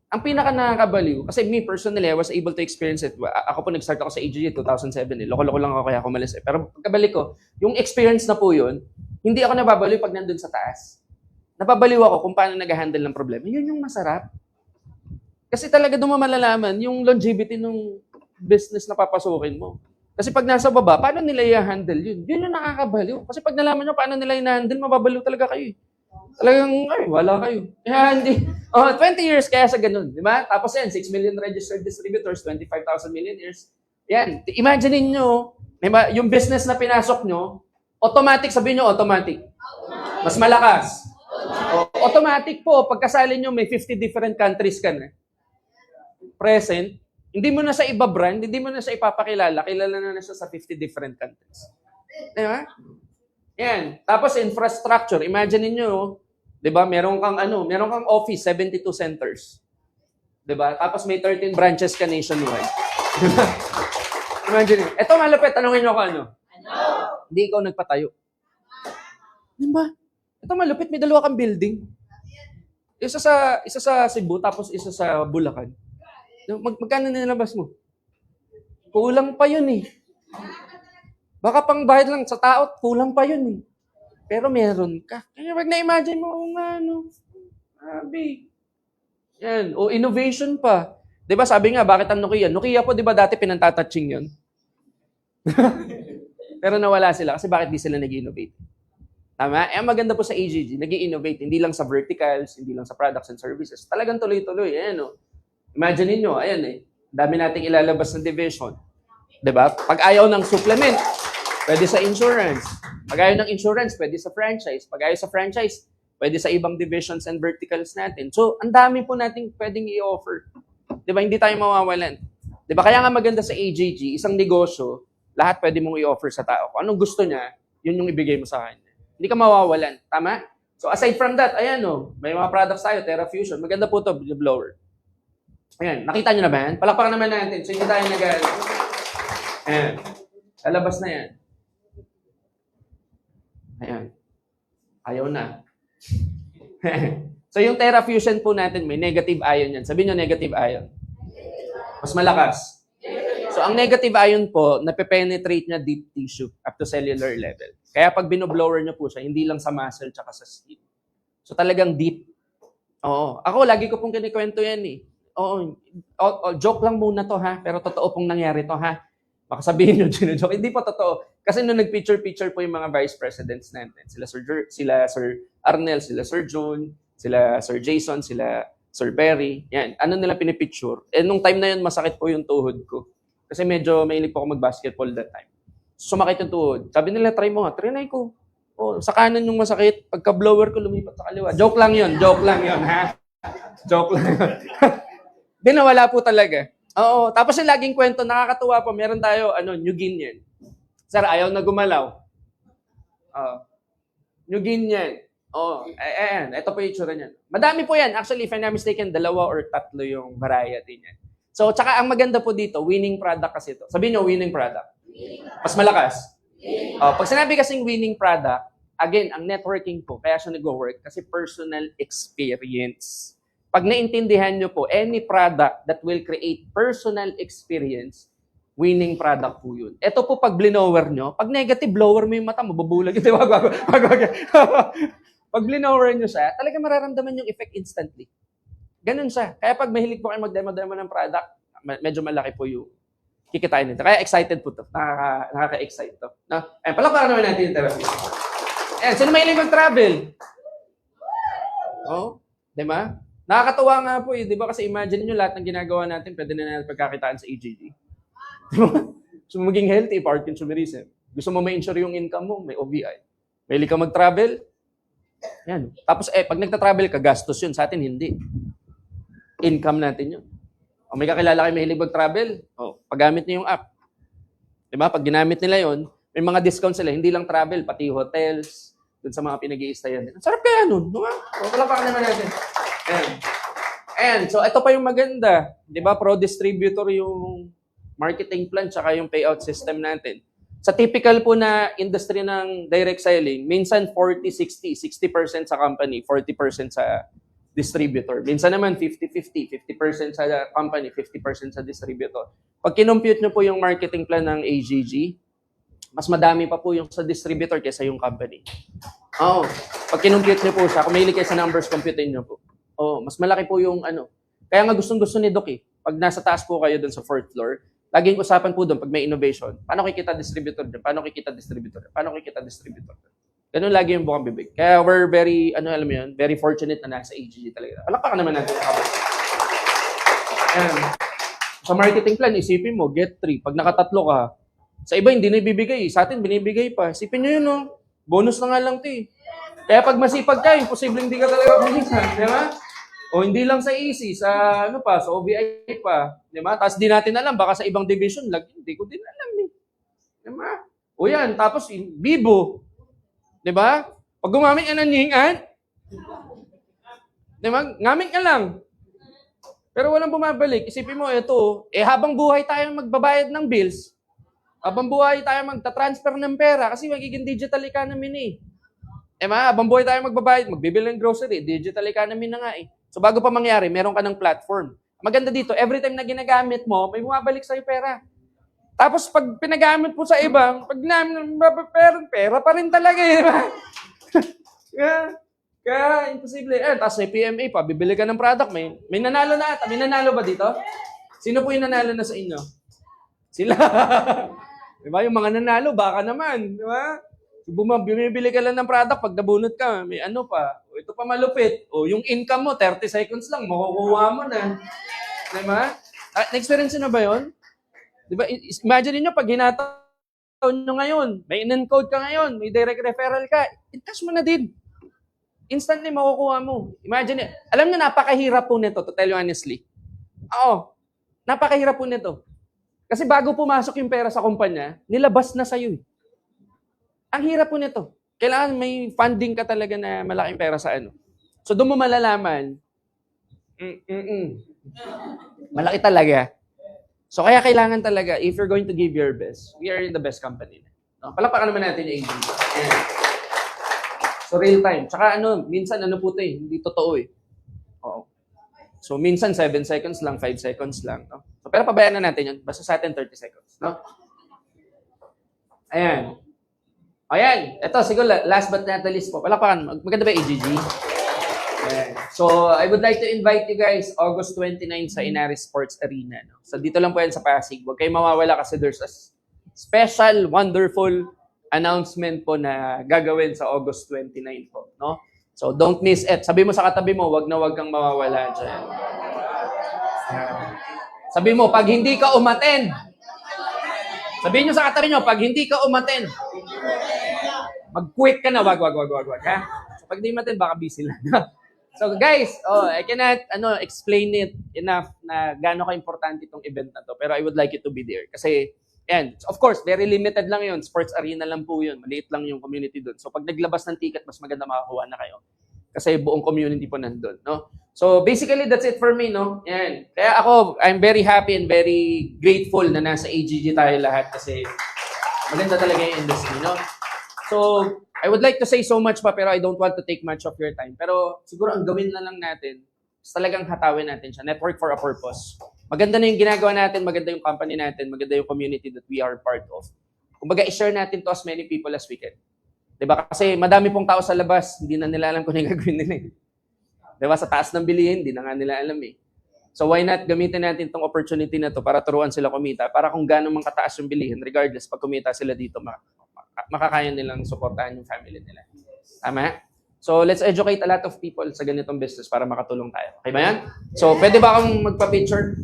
Ang pinaka nakakabaliw, kasi me personally, I was able to experience it. Ako po nag-start ako sa AGG 2007 eh. Loko-loko lang ako kaya ako malis eh. Pero pagkabalik ko, yung experience na po yun, hindi ako nababaliw pag nandun sa taas. Nababaliw ako kung paano nag-handle ng problema. Yun yung masarap. Kasi talaga doon mo malalaman yung longevity ng business na papasukin mo. Kasi pag nasa baba, paano nila i-handle yun? Yun yung nakakabaliw. Kasi pag nalaman nyo paano nila i-handle, mababaliw talaga kayo. Talagang, wala kayo. Kaya hindi. 20 years kaya sa ganun, di ba? Tapos yan, 6 million registered distributors, 25,000 millionaires. Yan. Imagine nyo, diba, yung business na pinasok nyo, automatic, sabihin nyo, automatic. Mas malakas. Automatic po, pagkasali nyo, may 50 different countries ka na. Present. Hindi mo na sa iba brand, hindi mo na sa ipapakilala, kilala na siya sa 50 different countries. Di ba? Yan. Tapos infrastructure, imagine niyo, 'di ba? Meron kang office, 72 centers. 'Di ba? Tapos may 13 branches ka nationwide. Imagine. Ito malupit, tanungin niyo ako ano? Hindi ikaw nagpatayo. 'Di ba? Ito malupit, may dalawa kang building. Isa sa Cebu, tapos isa sa Bulacan. Magkano nilabas mo? Kulang pa 'yun eh. Baka pang bayad lang sa tao, kulang pa yun eh. Pero meron ka. Kaya wag na-imagine mo, Abi. Yan. O innovation pa. Di ba sabi nga, bakit ang Nokia? Nokia po, di ba dati pinantatouching yun? Pero nawala sila kasi bakit di sila nag-innovate? Tama? Ang maganda po sa AGG, nag-innovate. Hindi lang sa verticals, hindi lang sa products and services. Talagang tuloy-tuloy. Ayan o. Imagine niyo, ayan eh. Dami nating ilalabas ng division. Di ba? Pag ayaw ng supplement, pwede sa insurance. Pag ayaw ng insurance, pwede sa franchise. Pag ayaw sa franchise, pwede sa ibang divisions and verticals natin. So, ang dami po nating pwedeng i-offer. Di ba? Hindi tayo mawawalan. Di ba? Kaya nga maganda sa AGG, isang negosyo, lahat pwede mong i-offer sa tao. Kung anong gusto niya, yun yung ibigay mo sa kanya. Hindi ka mawawalan. Tama? So, aside from that, ayan o, may mga products tayo, TerraFusion. Maganda po to, blower. Ayan, nakita nyo na ba yan? Palakpakan naman natin. So, hindi tayo ayan. Lalabas na yan. Ayan. Ayaw na. So, yung TerraFusion po natin, may negative ion yan. Sabihin nyo negative ion. Mas malakas. So, ang negative ion po, nape-penetrate niya deep tissue up to cellular level. Kaya pag binoblower niyo po siya, hindi lang sa muscle tsaka sa skin. So, talagang deep. Oo. Ako, lagi ko pong kinikwento yan eh. Oo. Joke lang muna to ha, pero totoo pong nangyari to ha. Baka sabihin nyo, joke. Hindi po totoo. Kasi nung nag-picture-picture po yung mga vice presidents natin, sila Sir Arnel, sila Sir June, sila Sir Jason, sila Sir Perry, yan. Ano nila pinipicture? Nung time na yun, masakit po yung tuhod ko. Kasi medyo mahilig po ako mag-basketball that time. Sumakit yung tuhod. Sabi nila, try mo nga. Trinay ko. Sa kanan yung masakit. Pagka-blower ko, lumipat sa kaliwa. Joke lang yun, ha? Joke lang yun. Di nawala po talaga. Oo. Tapos yung laging kwento, nakakatuwa po. Meron tayo, New Guinean. Sir, ayaw na gumalaw. New Guinean. Ayan. Ito po yung itsura niyan. Madami po yan. Actually, if I'm not mistaken, 2 or 3 yung variety niyan. So, tsaka ang maganda po dito, winning product kasi ito. Sabihin nyo, winning product. Mas malakas. Pag sinabi kasing winning product, again, ang networking po, kaya siya nag-work kasi personal experience. Pag naintindihan nyo po, any product that will create personal experience, winning product po yun. Ito po pag blinower nyo, pag negative, blower mo yung mata, mabubulag. Pag blinower nyo siya, talaga mararamdaman yung effect instantly. Ganun siya. Kaya pag mahilig po kayo mag-demo-demo ng product, medyo malaki po yung kikitain nito. Kaya excited po to. Nakaka-excite to. No? Palakpakan naman natin yung therapy. Sino mahilig mag-travel? Diba? Nakakatuwa nga po eh. Diba? Kasi imagine nyo lahat ng ginagawa natin, pwede na natin pagkakitaan sa AJG. Diba? So maging healthy, part consumerism. Gusto mo ma-insure yung income mo, may OVI. Mahilig ka mag-travel? Yan. Tapos pag nagta-travel ka, gastos yun. Sa atin, hindi. Income natin yun. May kakilala kayo mahilig mag-travel, paggamit niyo yung app. Diba? Pag ginamit nila yon, may mga discount sila. Hindi lang travel, pati hotels, dun sa mga pinag-i-stayan. Ang sarap kaya nun. Diba? Palapakan naman natin. So ito pa yung maganda. Diba? Pro-distributor yung marketing plan tsaka yung payout system natin. Sa typical po na industry ng direct selling, minsan 40-60, 60% sa company, 40% sa distributor. Minsan naman 50-50, 50% sa company, 50% sa distributor. Pag kinompute nyo po yung marketing plan ng AGG, mas madami pa po yung sa distributor kaysa yung company. Pag kinompute nyo po siya, kung mahilig kayo sa numbers, computein nyo po. Mas malaki po yung Kaya nga gustong-gusto ni Doc eh. Pag nasa taas po kayo dun sa 4th floor, laging usapan po doon pag may innovation. Paano kikita distributor dyan? Paano kikita distributor dyan? Paano kikita distributor dyan? Ganun lagi yung bukang bibig. Kaya we're very, alam mo yun, very fortunate na nasa AGG talaga. Palakpakan naman natin. Sa marketing plan, isipin mo, get 3. Pag nakatatlo ka, sa iba hindi na ibibigay. Sa atin, binibigay pa. Isipin nyo yun, no? Bonus na nga lang ito eh. Kaya pag masipag ka, imposible hindi ka talaga pumisan. Di ba? O hindi lang sa easy, sa sa OVI pa. Di ba? Tapos di natin alam, baka sa ibang division, hindi ko din alam eh. Di ba? O yan, tapos Bibo. Di ba? Pag gumamit ka ng nyingan, di ba? Ngamit ka lang. Pero walang bumabalik. Isipin mo, ito, habang buhay tayo magbabayad ng bills, habang buhay tayo magta-transfer ng pera, kasi magiging digital economy na eh. Habang buhay tayo magbabayad, magbibili ng grocery, digital economy na nga eh. So bago pa mangyari, meron ka ng platform. Maganda dito, every time na ginagamit mo, may bumabalik sa'yo pera. Tapos pag pinagamit mo sa ibang, pag pera pa rin talaga eh. Kaya imposible. Tapos may PMA pa, bibili ka ng product, may nanalo na ata. May nanalo ba dito? Sino po yung nanalo na sa inyo? Sila. Diba? Yung mga nanalo, baka naman. Diba? Bumibili ka lang ng product, pag nabunot ka, may pa. Ito pa malupit. Yung income mo, 30 seconds lang, makukuha mo na. Diba? Na-experience na ba yun? Diba? Imagine niyo pag hinataon nyo ngayon, may in-encode ka ngayon, may direct referral ka, in-cash mo na din. Instantly makukuha mo. Imagine, alam niyo napakahirap po nito, to tell you honestly. Napakahirap po nito. Kasi bago pumasok yung pera sa kumpanya, nilabas na sa'yo. Ang hirap po nito. Kailangan may funding ka talaga na malaking pera sa So doon mo malalaman, malaki talaga. So kaya kailangan talaga, if you're going to give your best, we are in the best company. Palakpakan naman natin yung AGG. So real time. Tsaka minsan po ito hindi totoo eh. So, minsan 7 seconds lang, 5 seconds lang. No? So, pero pabayaan na natin yun. Basta sa atin, 30 seconds. No? Ayan. Ayan. Ito, siguro, last but not the least po. Palakpakan. Maganda ba AGG? Ayan. So, I would like to invite you guys August 29 sa Inaris Sports Arena. No? So, dito lang po yan sa Pasig. Huwag kayong mawawala kasi there's a special, wonderful announcement po na gagawin sa August 29 po. No? So, don't miss it. Sabi mo sa katabi mo, wag na wag kang mawawala dyan. Sabi mo, pag hindi ka umattend, sabihin nyo sa katabi nyo, pag hindi ka umattend, mag-quit ka na, wag, ha? So, pag hindi umattend, baka busy lang. So, guys, I cannot explain it enough na gaano ka-importante itong event na to, pero I would like you to be there. Kasi, and of course, very limited lang yun. Sports arena lang po yun. Maliit lang yung community doon. So, pag naglabas ng ticket, mas maganda makakuha na kayo. Kasi buong community po nandun, no? So, basically, that's it for me, no? Yan. Kaya ako, I'm very happy and very grateful na nasa AGG tayo lahat kasi maganda talaga yung industry, no? So, I would like to say so much pa, pero I don't want to take much of your time. Pero siguro ang gawin na lang natin, is talagang hatawin natin siya. Network for a purpose. Maganda na yung ginagawa natin, maganda yung company natin, maganda yung community that we are part of. Kumbaga, i-share natin to as many people as we can. Diba? Kasi madami pong tao sa labas, hindi na nila alam kung ano yung gagawin nila. Diba? Sa taas ng bilihin, hindi na nga nila alam eh. So why not gamitin natin itong opportunity na to para turuan sila kumita, para kung gaano man kataas yung bilihin, regardless, pag kumita sila dito, makakaya nilang suportahan yung family nila. Tama? So let's educate a lot of people sa ganitong business para makatulong tayo. Okay ba yan? So pwede ba akong magpa-picture?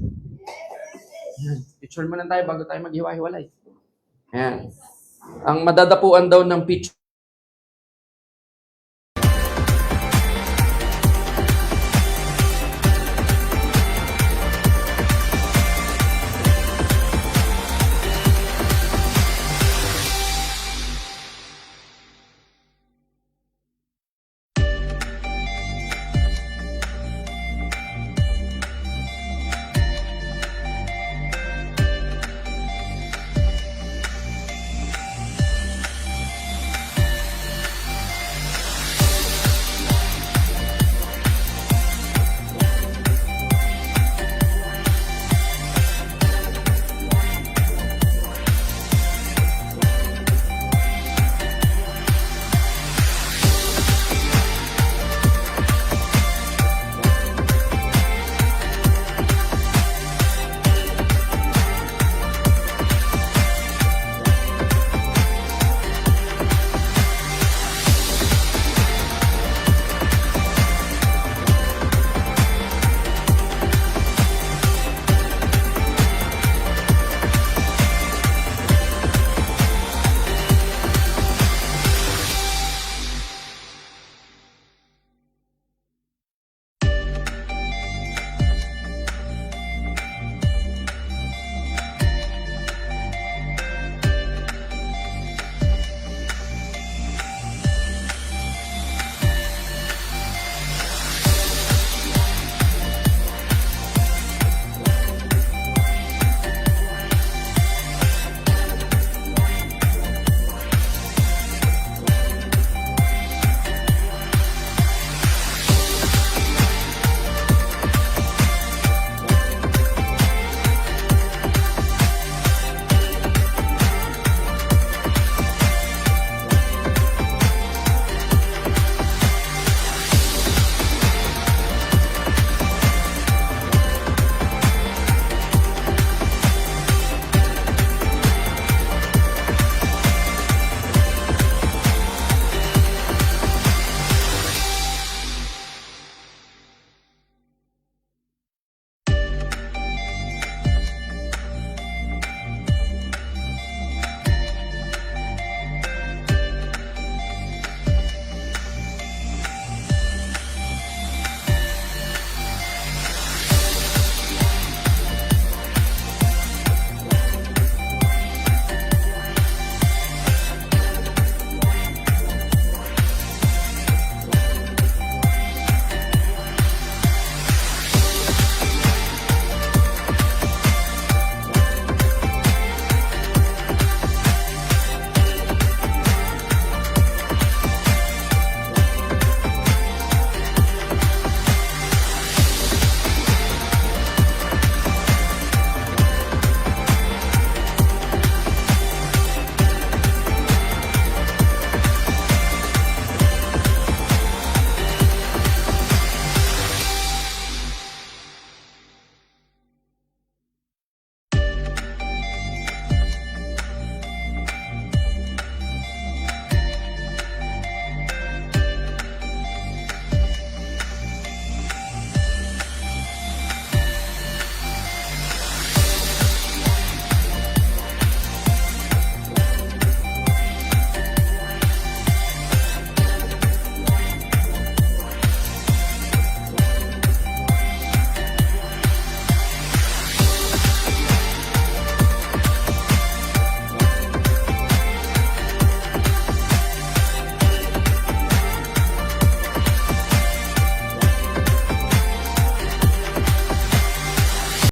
Picture mo lang tayo bago tayo maghiwa-hiwalay. Ayan. Ang madadapuan daw ng picture